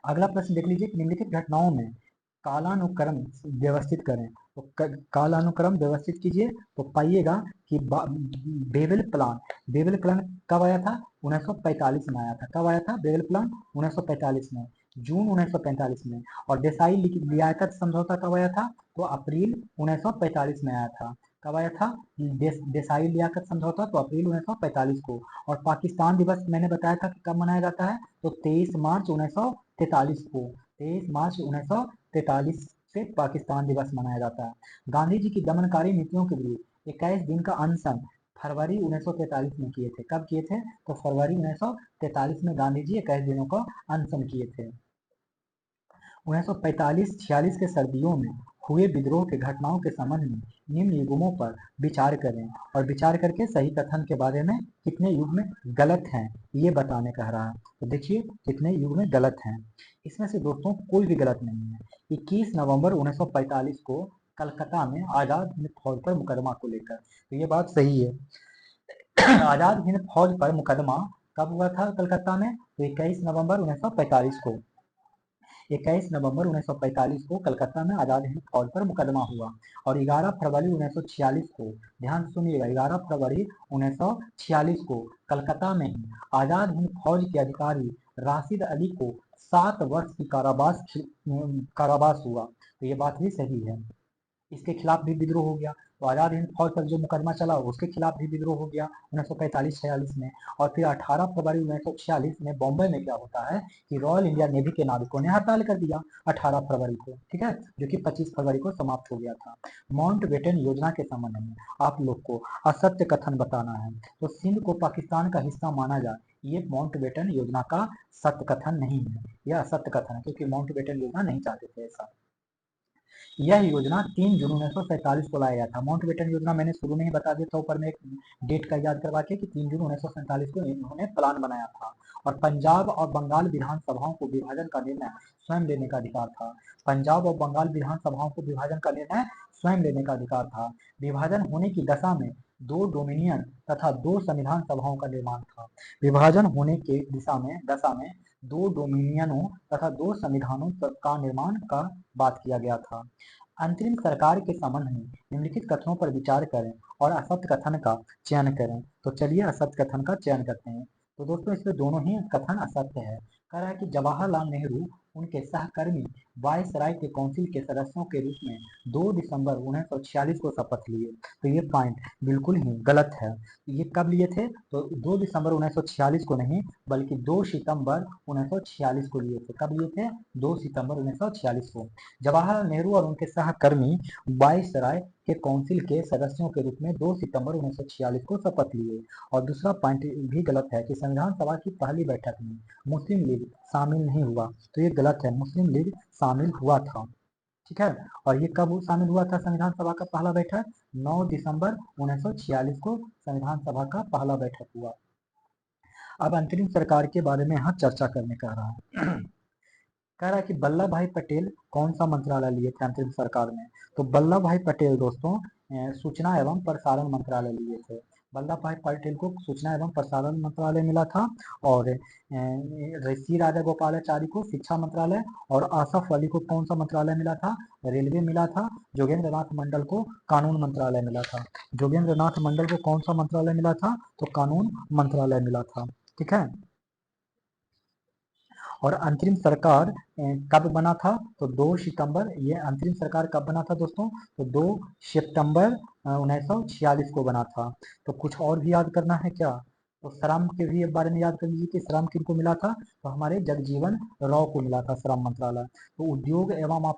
अगला प्रश्न देख लीजिए, निम्नलिखित घटनाओं में कालानुक्रम व्यवस्थित करें। तो कालानुक्रम व्यवस्थित कीजिए तो पाइएगा कि बेबल प्लान कब आया था? 1945 में आया था। कब आया था बेबल प्लान? 1945 में, जून 1945 में। और देसाई लियाकत समझौता कब आया था? तो अप्रैल 1945 में आया था। कब आया था देसाई लियाकत समझौता? तो अप्रैल 1945 को। और पाकिस्तान दिवस मैंने बताया था कि कब मनाया जाता है? तो 23 मार्च 1943 को। 23 मार्च 1943 से पाकिस्तान दिवस मनाया जाता है। गांधी जी की दमनकारी नीतियों के विरुद्ध 21 दिन का अनशन फरवरी 1943 में किए थे। कब किए थे? तो फरवरी 1943 में गांधी जी 21 दिनों का अनशन किए थे। 1945-46 के सर्दियों में हुए विद्रोह के घटनाओं के संबंध में निम्न युग्मों पर विचार करें, और विचार करके सही कथन के बारे में कितने युग में गलत हैं ये बताने कह रहा है। तो देखिए, कितने युग में गलत हैं। इसमें से दोस्तों कोई भी गलत नहीं है। 21 नवंबर 1945 को कलकत्ता में आजाद हिंद फौज पर मुकदमा को लेकर, तो ये बात सही है। आजाद हिंद फौज पर मुकदमा कब हुआ था कलकत्ता में? तो 21 नवंबर 1945 को। 21 नवंबर 1945 को कलकत्ता में आजाद हिंद फौज पर मुकदमा हुआ और 11 फरवरी 1946 को, ध्यान सुनिएगा, 11 फरवरी 1946 को कलकत्ता में ही आजाद हिंद फौज के अधिकारी राशिद अली को 7 वर्ष की कारावास हुआ। तो ये बात भी सही है। इसके खिलाफ भी विद्रोह हो गया। तो आजाद हिंद फौज पर जो मुकदमा चला उसके खिलाफ भी विद्रोह हो गया 1945-46 में। और फिर 18 फरवरी 1946 में बॉम्बे में क्या होता है कि रॉयल इंडिया नेवी के नाविकों ने हड़ताल कर दिया 18 फरवरी को, ठीक है, जो कि 25 फरवरी को समाप्त हो गया था। माउंटबेटन योजना के संबंध में आप लोग को असत्य कथन बताना है। तो सिंध को पाकिस्तान का हिस्सा माना जाए, ये माउंटबेटन योजना का सत्य कथन नहीं है, यह असत्य कथन है, क्योंकि माउंटबेटन योजना नहीं चाहते थे ऐसा। यह योजना 3 जून 1947 को लाया गया था। माउंटबेटन योजना मैंने शुरू में ही बता दिया था ऊपर में एक डेट का याद करवा के कि 3 जून 1947 को इन्होंने प्लान बनाया था। और पंजाब और बंगाल विधानसभाओं को विभाजन का निर्णय स्वयं लेने का अधिकार था। पंजाब और बंगाल विधानसभाओं को विभाजन का निर्णय स्वयं लेने का अधिकार था। विभाजन होने की दशा में 2 डोमिनियन तथा 2 संविधान सभाओं का निर्माण था। विभाजन होने की दशा में 2 डोमिनियनों तथा 2 संविधानों का निर्माण का बात किया गया था। अंतरिम सरकार के संबंध में निम्नलिखित कथनों पर विचार करें और असत्य कथन का चयन करें। तो चलिए असत्य कथन का चयन करते हैं। तो दोस्तों इसमें दोनों ही कथन असत्य है। कह रहा है कि जवाहरलाल नेहरू उनके सहकर्मी वायसराय के काउंसिल के सदस्यों के रूप में 2 दिसंबर 1946 को शपथ लिए। तो ये पॉइंट बिल्कुल ही गलत है। ये कब लिए थे? तो 2 दिसंबर 1946 को नहीं, बल्कि 2 सितंबर 1946 को लिए थे। कब लिए थे? 2 सितंबर 1946 को। जवाहरलाल नेहरू और उनके सहकर्मी वायसराय के काउंसिल के सदस्यों के रूप में 2 सितंबर 1946 को शपथ लिए। और दूसरा पॉइंट भी गलत है कि संविधान सभा की पहली बैठक में मुस्लिम लीग शामिल नहीं हुआ। तो ये गलत है, मुस्लिम लीग शामिल हुआ था, ठीक है। और ये कब शामिल हुआ था संविधान सभा का पहला बैठक? 9 दिसंबर 1946 को संविधान सभा का पहला बैठक हुआ। अब अंतरिम सरकार के बारे में यहाँ चर्चा करने का रहा है। कह रहा है कि वल्लभ भाई पटेल कौन सा मंत्रालय लिए थे अंतरिम सरकार में? तो वल्लभ भाई पटेल दोस्तों सूचना एवं प्रसारण मंत्रालय लिए थे। वल्लभ भाई पटेल को सूचना एवं प्रसारण मंत्रालय मिला था और सी राजा गोपालाचारी को शिक्षा मंत्रालय और आसफ अली को कौन सा मंत्रालय मिला था? रेलवे मिला था। जोगेंद्र नाथ मंडल को कानून मंत्रालय मिला था। जोगेंद्र नाथ मंडल को कौन सा मंत्रालय मिला था? तो कानून मंत्रालय मिला था, ठीक है। और अंतरिम सरकार कब बना था? तो 2 सितंबर, ये अंतरिम सरकार कब बना था दोस्तों? तो 2 सितंबर 1946 को बना था। तो कुछ और भी याद करना है क्या? तो श्रम के भी बारे में याद कर लीजिए कि श्रम किनको मिला था? तो हमारे जगजीवन राव को मिला था श्रम मंत्रालय। तो उद्योग एवं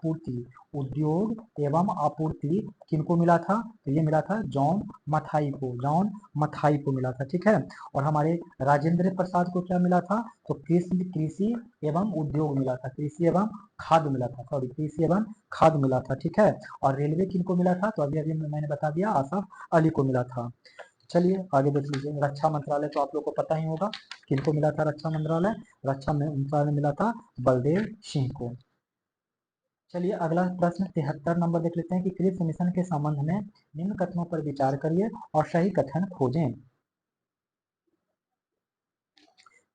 आपूर्ति किनको मिला था? तो ये मिला था जॉन मथाई को मिला था, ठीक है। और हमारे राजेंद्र प्रसाद को क्या मिला था? तो कृषि एवं उद्योग मिला था, कृषि एवं खाद मिला था, ठीक है। और रेलवे किनको मिला था? तो अभी अभी मैंने बता दिया, आसफ अली को मिला था। चलिए आगे देख लीजिए। रक्षा मंत्रालय तो आप लोग को पता ही होगा किनको मिला था रक्षा मंत्रालय? रक्षा मंत्रालय मिला था बलदेव सिंह को। चलिए अगला प्रश्न 73 नंबर देख लेते हैं कि क्रिप्स मिशन के संबंध में निम्न कथनों पर विचार करिए और सही कथन खोजें।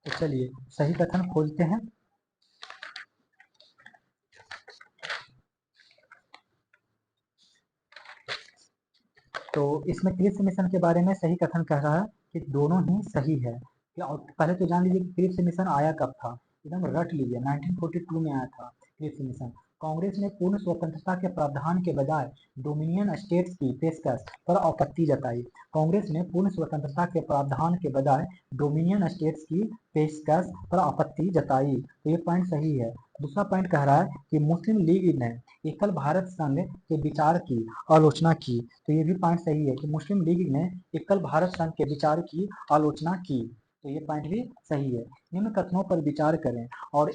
तो चलिए सही कथन खोजते हैं। तो इसमें क्रिप्स मिशन के बारे में सही कथन कह रहा है कि दोनों ही सही है। पहले तो जान लीजिए कि क्रिप्स मिशन आया कब था, एकदम रट लीजिए, 1942 में आया था क्रिप्स मिशन। कांग्रेस ने पूर्ण स्वतंत्रता के प्रावधान के बजाय डोमिनियन स्टेट्स की पेशकश पर आपत्ति जताई। कांग्रेस ने पूर्ण स्वतंत्रता के प्रावधान के बजाय डोमिनियन स्टेट्स की पेशकश पर आपत्ति जताई। तो ये पॉइंट सही है। दूसरा पॉइंट कह रहा है कि मुस्लिम लीग ने एकल भारत संघ के विचार की आलोचना की। तो ये भी पॉइंट सही है कि मुस्लिम लीग ने एकल भारत संघ के विचार की आलोचना की। तो ये पॉइंट भी सही है। निम्न कथनों पर विचार करें और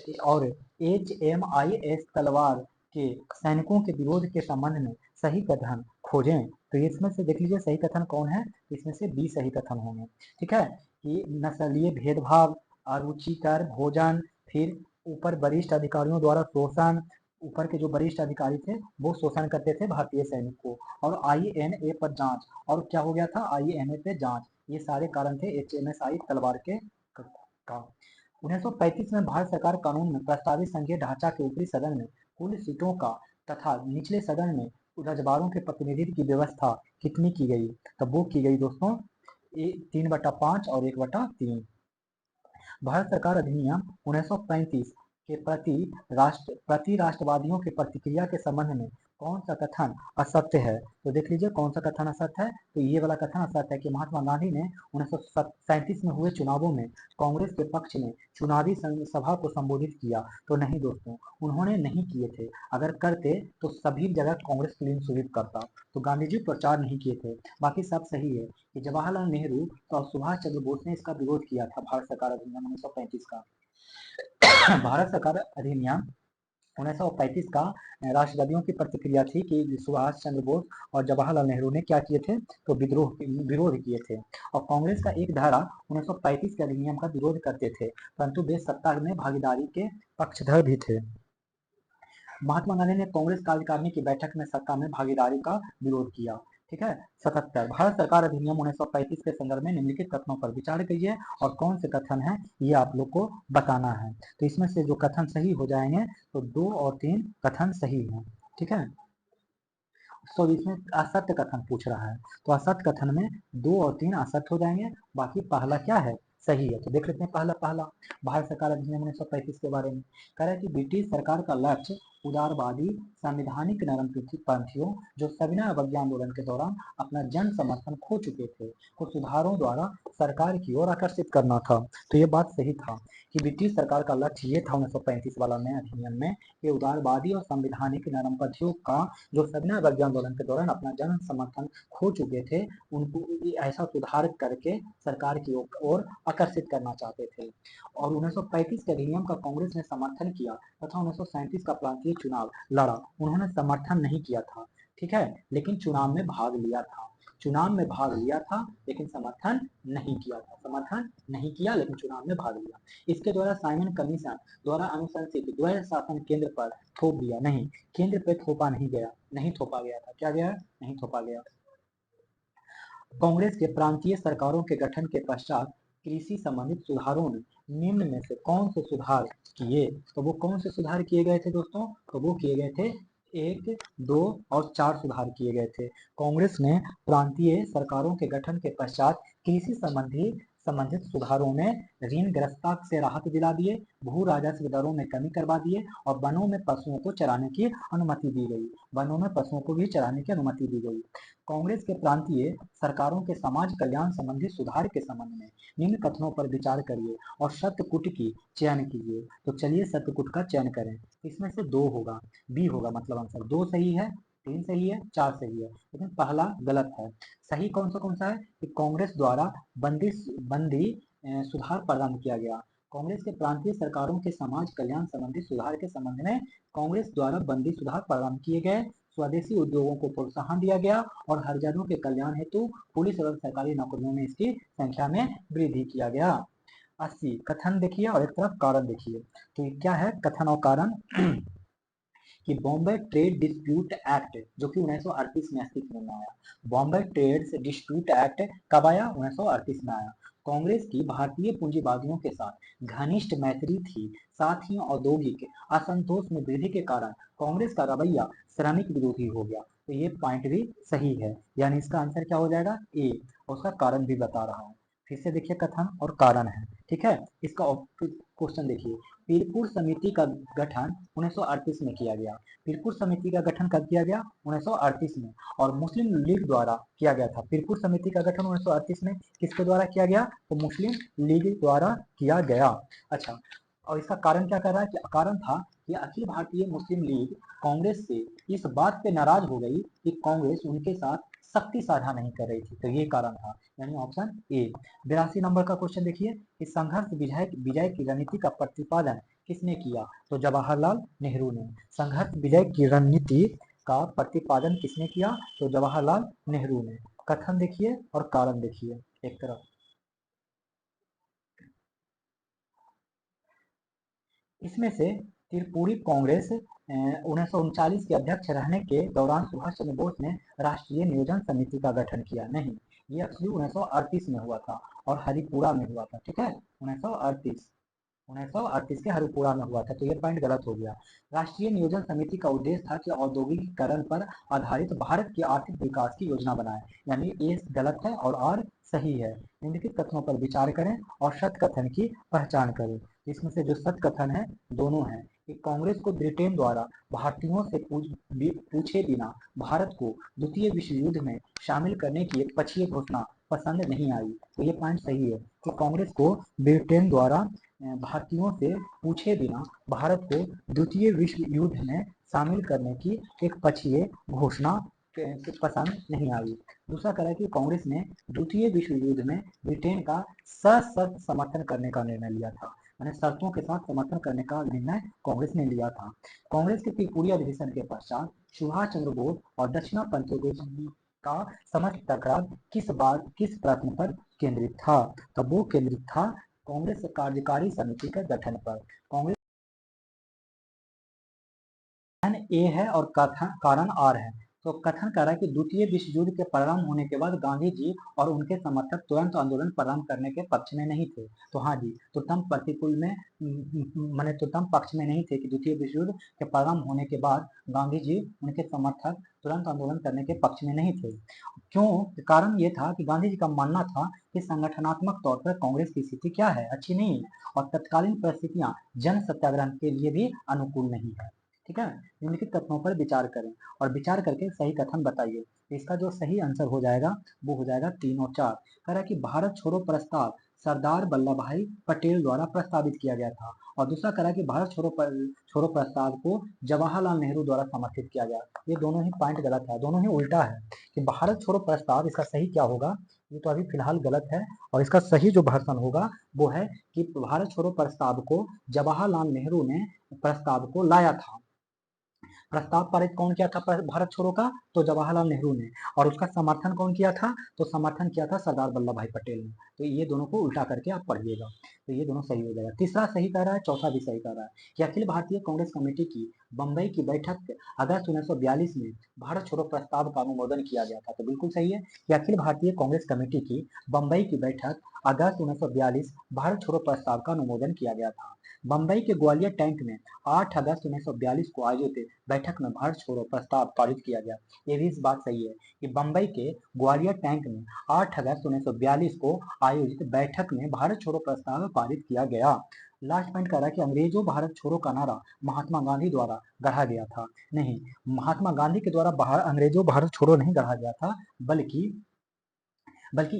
HMIS तलवार के सैनिकों के विरोध के संबंध में सही कथन खोजें। तो इसमें से देख लीजिए सही कथन कौन है? इसमें से बी सही कथन होंगे, ठीक है। कि नस्लीय भेदभाव, अरुचिकर भोजन, फिर ऊपर वरिष्ठ अधिकारियों द्वारा शोषण, ऊपर के जो वरिष्ठ अधिकारी थे वो शोषण करते थे भारतीय सैनिक को, और INA पर जांच, और क्या हो गया था? INA पे जांच, ये सारे कारण थे HMSI तलवार के का। 1935 में भारत सरकार कानून में प्रस्तावित संघीय ढांचा के ऊपरी सदन में कुल सीटों का तथा निचले सदन में रजबारों के प्रतिनिधित्व की व्यवस्था कितनी की गई? तब वो की गई दोस्तों 3/5 और 1/3। भारत सरकार अधिनियम 1935 के प्रति राष्ट्रवादियों की प्रतिक्रिया के संबंध में कौन सा कथन असत्य है? तो देख लीजिए कौन सा कथन असत्य है। तो ये वाला कथन असत्य है कि महात्मा गांधी ने 1937 में हुए चुनावों में कांग्रेस के पक्ष में चुनावी सभा को संबोधित किया। तो नहीं दोस्तों, उन्होंने नहीं किए थे। अगर करते तो सभी जगह कांग्रेस क्लीन स्वीप करता। तो गांधी जी प्रचार नहीं किए थे। बाकी सब सही है कि जवाहरलाल नेहरू और सुभाष चंद्र बोस ने इसका विरोध किया था भारत सरकार अधिनियम 1935 का। भारत सरकार अधिनियम 1935 का राष्ट्रवादियों की प्रतिक्रिया थी कि सुभाष चंद्र बोस और जवाहरलाल नेहरू ने क्या किए थे? तो विरोध किए थे और कांग्रेस का एक धारा 1935 के अधिनियम का विरोध करते थे, परंतु वे सत्ता में भागीदारी के पक्षधर भी थे। महात्मा गांधी ने कांग्रेस कार्यकारिणी की बैठक में सत्ता में भागीदारी का विरोध किया। ठीक है। 77 भारत सरकार अधिनियम 1935 के संदर्भ में निम्नलिखित कथनों पर विचार कीजिए और कौन से कथन है ये आप लोग को बताना है। तो इसमें से जो कथन सही हो जाएंगे तो 2 और 3 कथन सही है। ठीक है। तो इसमें असत्य कथन पूछ रहा है, तो असत्य कथन में 2 और 3 असत्य हो जाएंगे, बाकी पहला क्या है? सही है। तो देख लेते हैं पहला भारत सरकार अधिनियम 1935 के बारे में। कह रहा है कि ब्रिटिश सरकार का लक्ष्य उदारवादी संवैधानिक नरमपंथियों जो सविनय अवज्ञा आंदोलन के दौरान अपना जन समर्थन खो चुके थे को सुधारों द्वारा सरकार की ओर आकर्षित करना था। तो ये बात सही था कि ब्रिटिश सरकार का लक्ष्य ये था 1935 वाला में अधिनियम में कि उदारवादी और संवैधानिक नरमपंथियों का जो सविनय अवज्ञा आंदोलन के दौरान अपना जन समर्थन खो चुके थे उनको ऐसा सुधार करके सरकार की ओर आकर्षित करना चाहते थे। और 1935 के अधिनियम का कांग्रेस ने समर्थन किया तथा 1937 का प्रांतीय चुनाव लड़ा। उन्होंने समर्थन नहीं किया था, ठीक है, लेकिन चुनाव में भाग लिया था। चुनाव में भाग लिया था लेकिन समर्थन नहीं किया था। समर्थन नहीं किया लेकिन चुनाव में भाग लिया। इसके द्वारा साइमन कमीशन द्वारा अनुशंसित द्वैध शासन केंद्र पर थोप दिया। नहीं, केंद्र पे थोपा नहीं गया, नहीं थोपा गया था। क्या गया? नहीं थोपा गया। कांग्रेस के प्रांतीय सरकारों के गठन के पश्चात कृषि संबंधित सुधारों ने निम्न में से कौन से सुधार किए? तो वो कौन से सुधार किए गए थे दोस्तों? तो वो किए गए थे 1, 2 और 4 सुधार किए गए थे। कांग्रेस ने प्रांतीय सरकारों के गठन के पश्चात कृषि संबंधित सुधारों में ऋण ग्रस्तता से राहत दिला दिए, भू राजस्व दरों में कमी करवा दिए और वनों में पशुओं को चराने की अनुमति दी गई। वनों में पशुओं को भी चराने की अनुमति दी गई। कांग्रेस के प्रांतीय सरकारों के समाज कल्याण संबंधी सुधार के संबंध में निम्न कथनों पर विचार करिए और सत्यकुट की चयन कीजिए। तो चलिए सत्यकुट का चयन करें। इसमें से 2 होगा, बी होगा, मतलब आंसर 2 सही है, 3 सही है, 4 सही है, लेकिन पहला गलत है। सही कौन सा है कि कांग्रेस द्वारा बंदी सुधार प्रदान किया गया। कांग्रेस के प्रांतीय सरकारों के समाज कल्याण संबंधी सुधार के संबंध में कांग्रेस द्वारा बंदी सुधार प्रदान किए गए, स्वदेशी उद्योगों को प्रोत्साहन दिया गया और हरिजनों के कल्याण हेतु पुलिस एवं सरकारी नौकरियों में इसकी संख्या में वृद्धि किया गया। 80 कथन देखिए और एक तरफ कारण देखिए। तो क्या है कथन और कारण? कि बॉम्बे ट्रेड डिस्प्यूट एक्ट जो कि 1938 में अस्तित्व में आया। बॉम्बे ट्रेड डिस्प्यूट एक्ट कब आया? 1938 में आया। कांग्रेस की भारतीय पूंजीवादियों के साथ घनिष्ठ मैत्री थी, साथ ही औद्योगिक असंतोष में वृद्धि के कारण कांग्रेस का रवैया श्रमिक विरोधी हो गया। तो ये पॉइंट भी सही है, यानी इसका आंसर क्या हो जाएगा? ए। और उसका कारण भी बता रहा हूँ। फिर से देखिए कथन और कारण है, ठीक है। इसका क्वेश्चन देखिए, पीरपुर समिति का गठन 1938 में किया गया। पीरपुर समिति का गठन कब किया गया? 1938 में। और मुस्लिम लीग द्वारा किया गया था। पीरपुर समिति का गठन 1938 में किसके द्वारा किया गया? तो मुस्लिम लीग द्वारा किया गया। अच्छा, और इसका कारण क्या कर रहा है? कि कारण था कि अखिल भारतीय मुस्लिम लीग कांग्रेस से इस बात पे नाराज हो गई कि कांग्रेस उनके साथ शक्ति साझा नहीं कर रही थी। तो ये कारण था, यानी ऑप्शन ए। 82 नंबर का क्वेश्चन देखिए कि संघर्ष विजय की रणनीति का प्रतिपादन किसने किया? तो जवाहरलाल नेहरू ने। संघर्ष विजय की रणनीति का प्रतिपादन किसने किया? तो जवाहरलाल नेहरू ने। कथन देखिए और कारण देखिए एक तरफ। इसमें से त्रिपुरी कांग्रेस 1939 के अध्यक्ष रहने के दौरान सुभाष चंद्र बोस ने राष्ट्रीय नियोजन समिति का गठन किया। नहीं, ये एक्चुअली 1938 में हुआ था और हरिपुरा में हुआ था। ठीक है, 1938। 1938 के हरिपुरा में हुआ था, तो ये पॉइंट गलत हो गया। राष्ट्रीय नियोजन समिति का उद्देश्य था कि औद्योगिकीकरण पर आधारित भारत के आर्थिक विकास की योजना बनाए, यानी ये गलत है और आर सही है। निम्नलिखित कथनों पर विचार करें और सत्य कथन की पहचान करें। इसमें से जो सत्य कथन है दोनों है कि कांग्रेस को ब्रिटेन द्वारा भारतीयों से पूछे बिना भारत को द्वितीय विश्व युद्ध में शामिल करने की एक पक्षीय घोषणा पसंद नहीं आई, तो ये पॉइंट सही है कि कांग्रेस को ब्रिटेन द्वारा भारतीयों से पूछे बिना भारत को द्वितीय विश्व युद्ध में शामिल करने की एक पक्षीय घोषणा पसंद नहीं आई। दूसरा कह रहा है कि कांग्रेस ने द्वितीय विश्व युद्ध में ब्रिटेन का सशर्त समर्थन करने का निर्णय लिया था, मैंने शर्तों के साथ समर्थन करने का निर्णय कांग्रेस ने लिया था। कांग्रेस के त्रिपुरी अधिवेशन के पश्चात सुभाष चंद्र बोस और दक्षिणापंथी का समस्त टकराव किस प्रश्न पर केंद्रित था, तब वो केंद्रित था कांग्रेस कार्यकारी समिति के गठन पर। कांग्रेस ए है और कारण आर है। तो कथन कर रहा है कि द्वितीय विश्व युद्ध के प्रारंभ होने के बाद गांधी जी और उनके समर्थक तुरंत आंदोलन प्रारंभ करने के पक्ष में नहीं थे। तो हाँ जी, तुतम प्रतिकूल में माने तुतम पक्ष में नहीं थे कि द्वितीय विश्व युद्ध के प्रारंभ होने के बाद गांधी जी उनके समर्थक तुरंत आंदोलन करने के पक्ष में नहीं थे। क्यों? कारण ये था कि गांधी जी का मानना था कि संगठनात्मक तौर पर कांग्रेस की स्थिति क्या है, अच्छी नहीं है और तत्कालीन परिस्थितियां जन सत्याग्रह के लिए भी अनुकूल नहीं है। ठीक है, निम्नलिखित कथनों पर विचार करें और विचार करके सही कथन बताइए। इसका जो सही आंसर हो जाएगा वो हो जाएगा 3 और 4। कह रहा है कि भारत छोड़ो प्रस्ताव सरदार वल्लभ भाई पटेल द्वारा प्रस्तावित किया गया था, और दूसरा कह रहा है कि भारत छोड़ो प्रस्ताव को जवाहरलाल नेहरू द्वारा समर्थित किया गया। ये दोनों ही पॉइंट गलत है, दोनों ही उल्टा है कि भारत छोड़ो प्रस्ताव, इसका सही क्या होगा, ये तो अभी फिलहाल गलत है और इसका सही जो वर्जन होगा वो है कि भारत छोड़ो प्रस्ताव को जवाहरलाल नेहरू ने प्रस्ताव को लाया था। प्रस्ताव पारित कौन किया था भारत छोड़ो का, तो जवाहरलाल नेहरू ने, और उसका समर्थन कौन किया था, तो समर्थन किया था सरदार वल्लभ भाई पटेल ने। तो ये दोनों को उल्टा करके आप पढ़िएगा, तो ये दोनों सही हो जाएगा। तीसरा सही कह रहा है, चौथा भी सही कह रहा है कि अखिल भारतीय कांग्रेस कमेटी की बंबई की बैठक अगस्त 1942 में भारत छोड़ो प्रस्ताव का अनुमोदन किया गया था, तो बिल्कुल सही है कि अखिल भारतीय कांग्रेस कमेटी की बंबई की बैठक अगस्त 1942 भारत छोड़ो प्रस्ताव का अनुमोदन किया गया था। बंबई के ग्वालियर टैंक में 8 अगस्त 1942 को आयोजित बैठक में भारत छोड़ो प्रस्ताव पारित किया गया। ये भी इस बात सही है कि बंबई के ग्वालियर टैंक में 8 अगस्त 1942 को आयोजित बैठक में भारत छोड़ो प्रस्ताव पारित किया गया। लास्ट पॉइंट कह रहा है कि अंग्रेजों भारत छोड़ो का नारा महात्मा गांधी द्वारा गढ़ा गया था। नहीं, महात्मा गांधी के द्वारा अंग्रेजों भारत छोड़ो नहीं गढ़ा गया था, बल्कि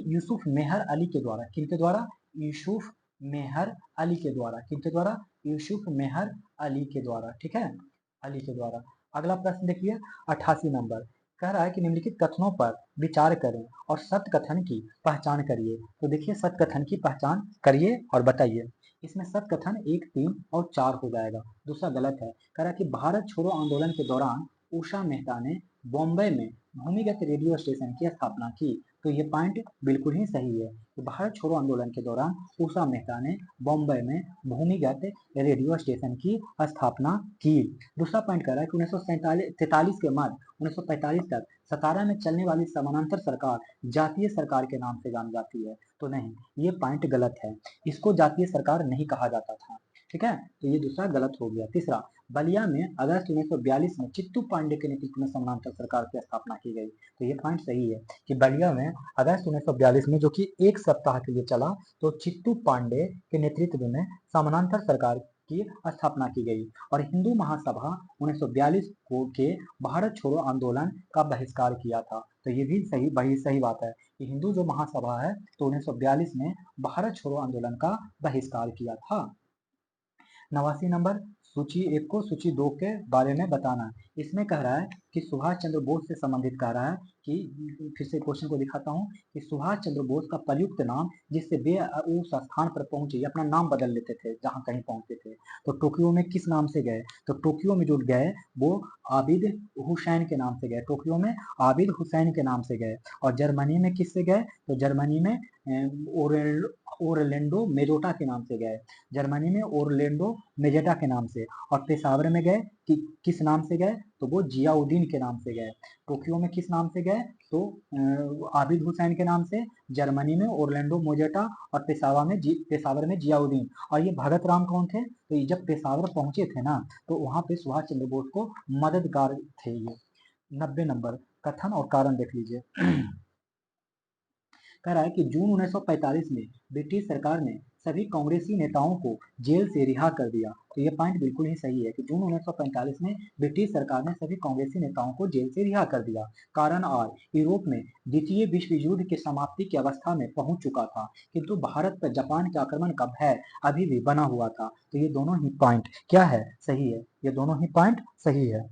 यूसुफ मेहर अली के द्वारा। किनके द्वारा? यूसुफ मेहर अली के द्वारा। किनके द्वारा? यूसुफ मेहर अली के द्वारा। ठीक है, अली के द्वारा। अगला प्रश्न देखिए 88 नंबर, कह रहा है कि निम्नलिखित कथनों पर विचार करें और सत्य कथन की पहचान करिए। तो देखिए सत्य कथन की पहचान करिए और बताइए। इसमें सत्य कथन 1, 3 और 4 हो जाएगा, दूसरा गलत है। कह रहा है कि भारत छोड़ो आंदोलन के दौरान उषा मेहता ने बॉम्बे में भूमिगत रेडियो स्टेशन की स्थापना की। तो ये पॉइंट बिल्कुल ही सही है कि भारत छोड़ो आंदोलन के दौरान उषा मेहता ने बॉम्बे में भूमिगत रेडियो स्टेशन की स्थापना की। दूसरा पॉइंट कह रहा है कि 1943 के मध्य 1945 तक सतारा में चलने वाली समानांतर सरकार जातीय सरकार के नाम से जानी जाती है। तो नहीं, ये पॉइंट गलत है, इसको जातीय सरकार नहीं कहा जाता था। ठीक है, तो ये दूसरा गलत हो गया। तीसरा, बलिया में अगस्त 1942 में चित्तू पांडे के नेतृत्व में समानांतर सरकार की स्थापना की गई। तो ये पॉइंट सही है कि बलिया में अगस्त 1942 में, जो कि एक सप्ताह के लिए चला, तो चित्तू पांडे के नेतृत्व में समानांतर सरकार की स्थापना की गई और हिंदू महासभा 1942 को के भारत छोड़ो आंदोलन का बहिष्कार किया था। तो ये भी सही बात है कि हिंदू जो महासभा है तो 1942 में भारत छोड़ो आंदोलन का बहिष्कार किया था। 89 नंबर, सूची 1 को सूची 2 के बारे में बताना। इसमें कह रहा है कि सुभाष चंद्र बोस से संबंधित कह रहा है कि, फिर से क्वेश्चन को दिखाता हूँ, कि सुभाष चंद्र बोस का प्रयुक्त नाम जिससे वे उस स्थान पर पहुंचे, अपना नाम बदल लेते थे जहां कहीं पहुंचे थे। तो टोक्यो में किस नाम से गए? तो टोक्यो में जो गए वो आबिद हुसैन के नाम से गए, टोक्यो में आबिद हुसैन के नाम से गए। और जर्मनी में किससे गए? तो जर्मनी में ओरलैंडो मेजोटा के नाम से गए, जर्मनी में ओरलैंडो मेजेटा के नाम से। और पेशावर में गए किस नाम से गए, तो वो जियाउद्दीन के नाम से गए। टोक्यो में किस नाम से गए, तो आबिद हुसैन के नाम से। जर्मनी में ओरलैंडो मोजेटा, और पेशावर में जियाउद्दीन। और ये भगत राम कौन थे, तो ये जब पेशावर पहुंचे थे ना, तो वहां पे सुभाष चंद्र बोस को मददगार थे ये। 90 नंबर, कथन और कारण देख लीजिए। कह रहा है कि जून 1945 में ब्रिटिश सरकार ने सभी कांग्रेसी नेताओं को जेल से रिहा कर दिया। तो ये पॉइंट बिल्कुल ही सही है कि जून 1945 में ब्रिटिश सरकार ने सभी कांग्रेसी नेताओं को जेल से रिहा कर दिया। कारण आर, यूरोप में द्वितीय विश्व युद्ध की समाप्ति की अवस्था में पहुंच चुका था, किंतु भारत पर जापान के आक्रमण का भय अभी भी बना हुआ था। तो ये दोनों ही पॉइंट क्या है, सही है, ये दोनों ही पॉइंट सही है।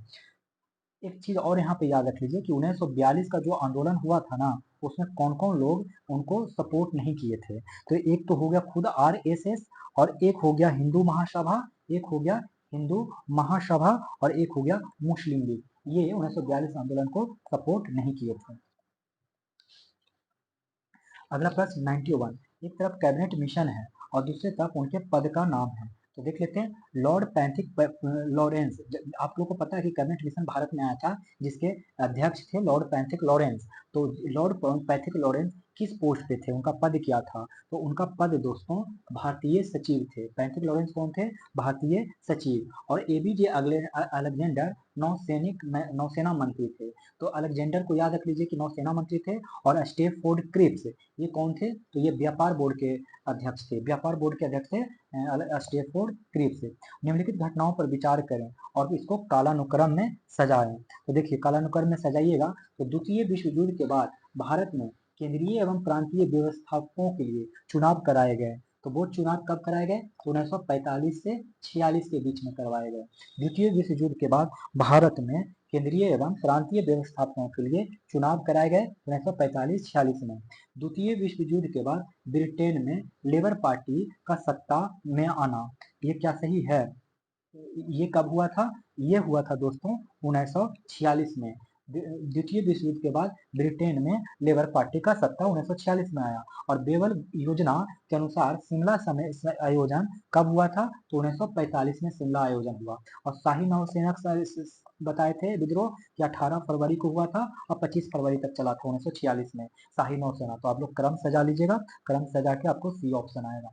एक चीज और यहाँ पे याद रख लीजिए कि 1942 का जो आंदोलन हुआ था ना, उसमें कौन कौन लोग उनको सपोर्ट नहीं किए थे। तो एक तो हो गया खुद आरएसएस, और एक हो गया हिंदू महासभा, एक हो गया हिंदू महासभा, और एक हो गया मुस्लिम लीग। ये 1942 आंदोलन को सपोर्ट नहीं किए थे। अगला प्रश्न 91, एक तरफ कैबिनेट मिशन है और दूसरी तरफ उनके पद का नाम है। तो देख लेते हैं। लॉर्ड पैथिक लॉरेंस, आप लोगों को पता है कि कैबिनेट मिशन भारत में आया था, जिसके अध्यक्ष थे लॉर्ड पैथिक लॉरेंस। तो लॉर्ड पैथिक लॉरेंस किस पोस्ट पे थे, उनका पद क्या था, तो उनका पद दोस्तों भारतीय सचिव थे। पैथिक लॉरेंस कौन थे, भारतीय सचिव। और एबीजे अलेक्जेंडर नौसेना मंत्री थे। तो अलेक्जेंडर को याद रख लीजिए कि नौसेना मंत्री थे। और स्टेफोर्ड क्रिप्स, ये कौन थे, तो ये व्यापार बोर्ड के अध्यक्ष थे। व्यापार बोर्ड के अध्यक्ष थे स्टेफोर्ड क्रिप्स। निम्नलिखित घटनाओं पर विचार करें और इसको कालानुक्रम में सजाएं। तो देखिए कालानुक्रम में सजाइएगा, तो द्वितीय विश्व युद्ध के बाद भारत में केंद्रीय एवं प्रांतीय व्यवस्थापकों के लिए चुनाव कराए गए। तो वो चुनाव कब कराए गए, तो 1945 से 46 के बीच में करवाए गए। द्वितीय विश्व युद्ध के बाद भारत में केंद्रीय एवं प्रांतीय व्यवस्थापकों के लिए चुनाव कराए गए 1945-46 में। द्वितीय विश्व युद्ध के बाद ब्रिटेन में लेबर पार्टी का सत्ता में आना, ये क्या सही है, ये कब हुआ था, ये हुआ था दोस्तों 1946 में। द्वितीय विश्व युद्ध के बाद ब्रिटेन में लेबर पार्टी का सत्ता 1946 में आया। और बेवल योजना के अनुसार शिमला समय आयोजन कब हुआ था, तो 1945 में शिमला आयोजन हुआ। और शाही नौसेना बताए थे विद्रोह कि 18 फरवरी को हुआ था और 25 फरवरी तक चला था 1946 में शाही नौसेना। तो आप लोग क्रम सजा लीजिएगा, क्रम सजा के आपको सी ऑप्शन आएगा।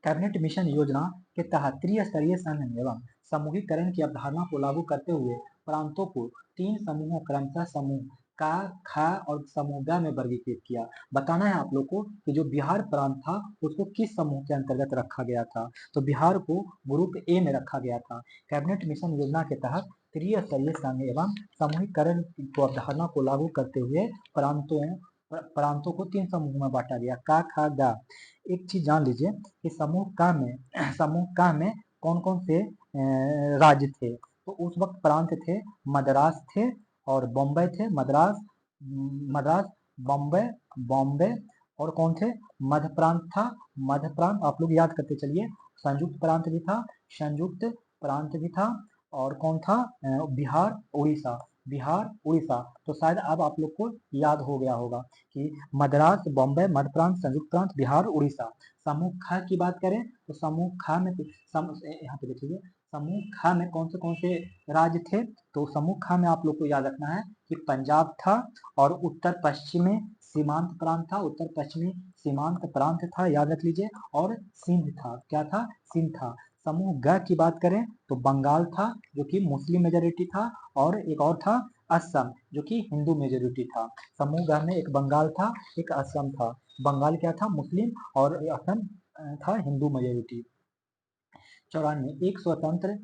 कैबिनेट मिशन योजना के तहत त्रिस्तरीय संघ एवं समूहीकरण की अवधारणा को लागू करते हुए प्रांतों को 3 समूहों क्रमशः समूह का, खा और समूह ग में वर्गीकृत किया। बताना है आप लोग को कि जो बिहार प्रांत था उसको किस समूह के अंतर्गत रखा गया था, तो बिहार को ग्रुप ए में रखा गया था। कैबिनेट मिशन योजना के तहत त्रिस्तरीय संघ एवं समूहीकरण को अवधारणा को लागू करते हुए प्रांतों को 3 समूह में बांटा गया, का, खा, गा। एक चीज जान लीजिए कि समूह का में कौन कौन से राज्य थे, तो उस वक्त प्रांत थे, मद्रास थे और बॉम्बे थे। मद्रास, बॉम्बे, बॉम्बे, और कौन थे, मध्य प्रांत था। मध्य प्रांत आप लोग याद करते चलिए। संयुक्त प्रांत भी था, संयुक्त प्रांत भी था। और कौन था, बिहार उड़ीसा, बिहार उड़ीसा। तो शायद अब आप लोग को याद हो गया होगा कि मद्रास, बॉम्बे, मध्य प्रांत, संयुक्त प्रांत, बिहार, उड़ीसा। समूह ख की बात करें तो समूह ख में यहाँ पे देखिए, समूह ख में कौन से राज्य थे, तो समूह ख में आप लोग को याद रखना है कि पंजाब था, और उत्तर पश्चिमी सीमांत प्रांत था, उत्तर पश्चिमी सीमांत प्रांत था, याद रख लीजिए। और सिंध था, क्या था, सिंध था। समूह ग की बात करें तो बंगाल था, जो कि मुस्लिम मेजोरिटी था, और एक और था असम, जो कि हिंदू मेजोरिटी था। समूह ग में एक बंगाल था, एक असम था। बंगाल क्या था, मुस्लिम, और असम था हिंदू मेजोरिटी। 94, एक स्वतंत्र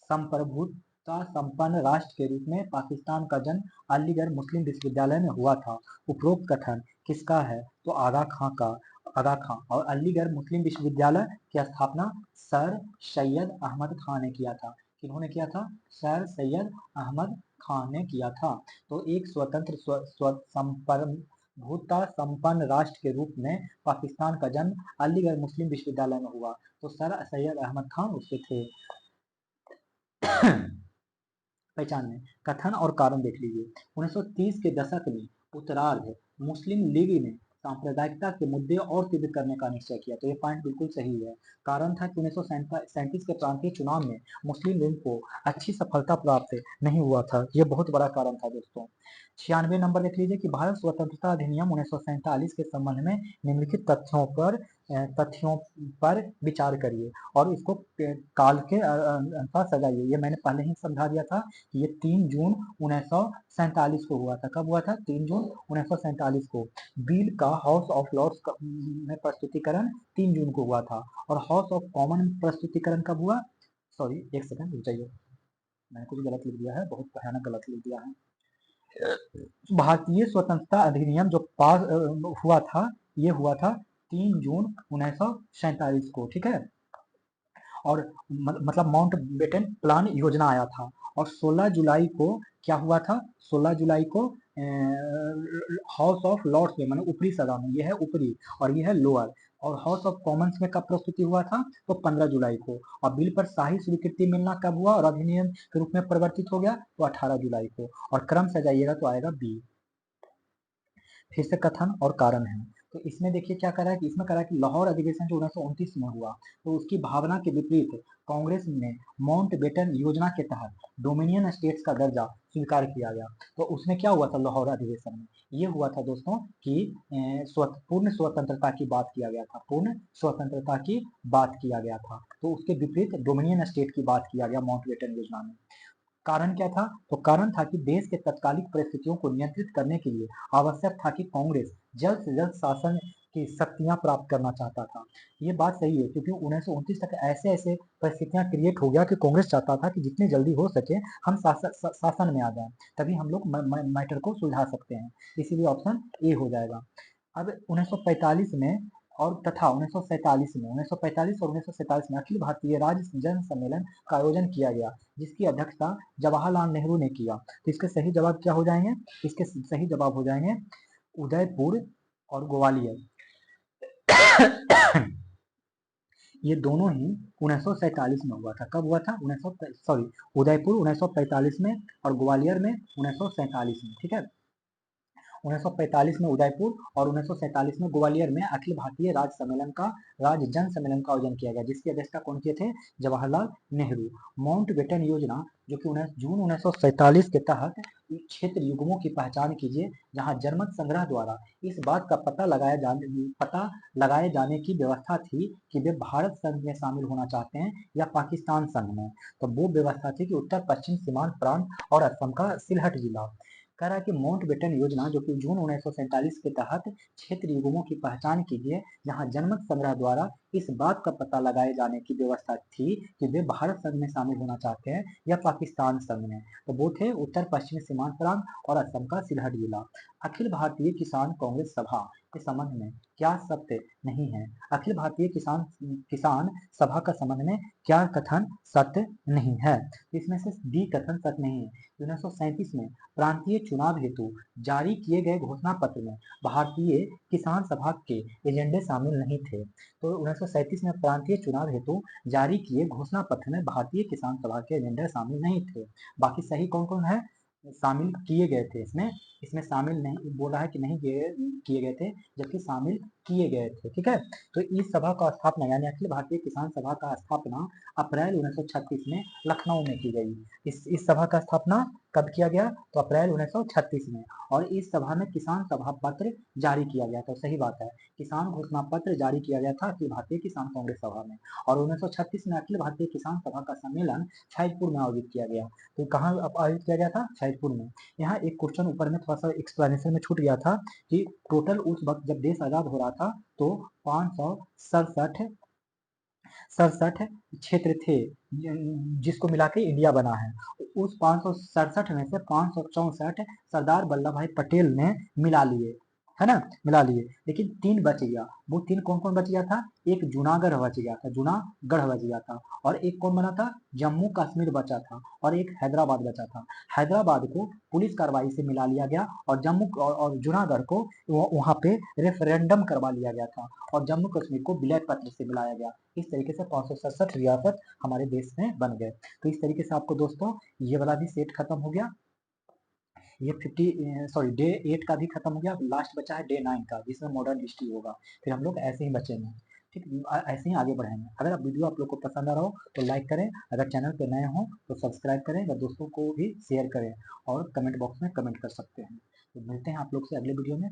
संप्रभुता संपन्न राष्ट्र के रूप में पाकिस्तान का जन्म अलीगढ़ मुस्लिम विश्वविद्यालय में हुआ था। उपरोक्त कथन किसका है, तो आगा खां। और अलीगढ़ मुस्लिम विश्वविद्यालय की स्थापना सर सैयद अहमद खान ने किया था। किन्होंने किया था, सर सैयद अहमद खान ने किया था। तो एक स्वतंत्र संप्रभुता संपन्न राष्ट्र के रूप में पाकिस्तान का जन्म अलीगढ़ मुस्लिम विश्वविद्यालय में हुआ, तो सर सैयद अहमद खान उसके थे। पहचान कथन और कारण देख लीजिए। 1930 के दशक में उत्तरार्ध मुस्लिम लीग ने सांप्रदायिकता के मुद्दे और तीव्र करने का निश्चय किया। तो ये पॉइंट बिल्कुल सही है। कारण था कि 1937 के प्रांतीय चुनाव में मुस्लिम लीग को अच्छी सफलता प्राप्त नहीं हुआ था। ये बहुत बड़ा कारण था दोस्तों। 96 नंबर लिख लीजिए कि भारत स्वतंत्रता अधिनियम 1947 के संबंध में निम्नलिखित तथ्यों पर विचार करिए और इसको काल के अनुसार सजाइए। ये मैंने पहले ही समझा दिया था कि ये 3 जून 1947 को हुआ था। कब हुआ था? 3 जून 1947 को। बिल का हाउस ऑफ लॉर्ड्स में प्रस्तुतिकरण 3 जून को हुआ था और हाउस ऑफ कॉमन में प्रस्तुतिकरण कब हुआ? सॉरी, एक सेकंड रुक जाइए, मैंने कुछ गलत लिख दिया है, बहुत भयानक गलत लिख दिया है। भारतीय स्वतंत्रता अधिनियम जो पास हुआ था, ये हुआ था 3 जून 1947 को, ठीक है। और मतलब माउंट बेटन प्लान योजना आया था और 16 जुलाई को क्या हुआ था? 16 जुलाई को हाउस ऑफ लॉर्ड्स में, माने ऊपरी सदन में, ये है ऊपरी और ये है लोअर, और हाउस ऑफ कॉमन्स में कब प्रस्तुति हुआ था? तो 15 जुलाई को। और बिल पर शाही स्वीकृति मिलना कब हुआ और अधिनियम के रूप में परिवर्तित हो गया? तो 18 जुलाई को। और क्रम से जाइएगा तो आएगा बी। फिर से कथन और कारण है। तो इसमें देखिए क्या करा है कि इसमें करा है कि लाहौर अधिवेशन जो 1929 में हुआ, तो उसकी भावना के विपरीत कांग्रेस ने माउंट बेटन योजना के तहत डोमिनियन स्टेट्स का दर्जा स्वीकार किया गया। तो उसमें क्या हुआ था लाहौर अधिवेशन में? ये हुआ था दोस्तों कि पूर्ण स्वतंत्रता की बात किया गया था, पूर्ण स्वतंत्रता की बात किया गया था। तो उसके विपरीत डोमिनियन स्टेट की बात किया गया माउंट बेटन योजना में। कारण क्या था? तो कारण था कि देश के तत्कालिक परिस्थितियों को नियंत्रित करने के लिए आवश्यक था कि कांग्रेस जल्द से जल्द शासन की शक्तियां प्राप्त करना चाहता था। ये बात सही है क्योंकि 1929 तक ऐसे ऐसे परिस्थितियां क्रिएट हो गया कि कांग्रेस चाहता था कि जितनी जल्दी हो सके हम शासन में आ जाएं, तभी हम लोग मैटर को सुलझा सकते हैं। इसीलिए ऑप्शन ए हो जाएगा। अब 1945 में और तथा 1947 में, 1945 और 1947 में अखिल भारतीय राज्य जन सम्मेलन का आयोजन किया गया, जिसकी अध्यक्षता जवाहरलाल नेहरू ने किया। तो इसके सही जवाब क्या हो जाएंगे? इसके सही जवाब हो जाएंगे उदयपुर और ग्वालियर। ये दोनों ही 1947 में हुआ था। कब हुआ था? उदयपुर 1945 में और ग्वालियर में 1947 में, ठीक है। 1945 में उदयपुर और 1947 में ग्वालियर में अखिल भारतीय राज्य जन सम्मेलन का आयोजन किया गया, जिसकी अध्यक्षता कौन किए थे? जवाहरलाल नेहरू। माउंट बेटन योजना जो कि जून 1947 के तहत क्षेत्र युग्मों की पहचान कीजिए जहां जनमत संग्रह द्वारा इस बात का पता लगाए जाने की व्यवस्था थी कि वे भारत संघ में शामिल होना चाहते हैं या पाकिस्तान संघ में। तो वो व्यवस्था थी कि उत्तर पश्चिम सीमांत प्रांत और असम का सिलहट जिला। कह रहा है कि माउंट बेटन योजना जो कि जून 1947 के तहत क्षेत्र युग्मों की पहचान कीजिए जहां जनमत संग्रह द्वारा इस बात का पता लगाए जाने की व्यवस्था थी कि वे भारत संघ में शामिल होना चाहते हैं या पाकिस्तान संघ में। तो वो थे उत्तर पश्चिमी सीमांत प्रांत और असम का सिलहट जिला। अखिल भारतीय किसान कांग्रेस सभा के संबंध में क्या सत्य नहीं है? अखिल भारतीय किसान सभा का संबंध में क्या कथन सत्य नहीं है? इसमें से डी कथन सत्य नहीं है। 1937 में प्रांतीय चुनाव हेतु जारी किए गए घोषणा पत्र में भारतीय किसान सभा के एजेंडे शामिल नहीं थे। तो 1937 में प्रांतीय चुनाव हेतु जारी किए घोषणा पत्र में भारतीय किसान सभा के एजेंडे शामिल नहीं थे। बाकी सही कौन कौन है? शामिल किए गए थे। इसमें शामिल नहीं बोल रहा है कि नहीं किए गए थे, जबकि शामिल किए गए थे, ठीक है। तो इस सभा का स्थापना यानी अखिल भारतीय किसान सभा का स्थापना अप्रैल 1936 में लखनऊ में की गई। इस सभा का स्थापना कब किया गया? तो अप्रैल 1936 में। और इस सभा में किसान सभा पत्र जारी किया गया। तो सही बात है, किसान घोषणा पत्र जारी किया गया था अखिल भारतीय किसान कांग्रेस सभा में। और 1936 में अखिल भारतीय किसान सभा का सम्मेलन फैजपुर में आयोजित किया गया। तो कहाँ आयोजित किया गया था? फैजपुर में। यहाँ एक क्वेश्चन ऊपर में थोड़ा सा एक्सप्लेनेशन में छूट गया था कि टोटल उस वक्त जब देश आजाद हो रहा था तो 567 क्षेत्र थे जिसको मिला के इंडिया बना है। उस 567 में से 564 सरदार वल्लभ भाई पटेल ने मिला लिए, है ना, मिला लिए। लेकिन 3 बच गया। वो 3 कौन कौन बच गया था? एक जूनागढ़ बच गया था, जूनागढ़ बच गया था। और एक कौन बना था? जम्मू कश्मीर बचा था। और एक हैदराबाद बचा था। हैदराबाद को पुलिस कार्रवाई से मिला लिया गया और जम्मू और जूनागढ़ को वहां पे रेफरेंडम करवा लिया गया था और जम्मू कश्मीर को विलय पत्र से मिलाया गया। इस तरीके से 567 रियासत हमारे देश में बन गए। तो इस तरीके से आपको दोस्तों ये वाला भी सेट खत्म हो गया। ये 50 डे 8 का भी खत्म हो गया, लास्ट बचा है डे 9 का, जिसमें मॉडर्न हिस्ट्री होगा। फिर हम लोग ऐसे ही बचेंगे, ठीक, ऐसे ही आगे बढ़ेंगे। अगर आप वीडियो आप लोग को पसंद आ रहा हो तो लाइक करें, अगर चैनल पे नए हो तो सब्सक्राइब करें, या दोस्तों को भी शेयर करें, और कमेंट बॉक्स में कमेंट कर सकते हैं। तो मिलते हैं आप लोग से अगले वीडियो में।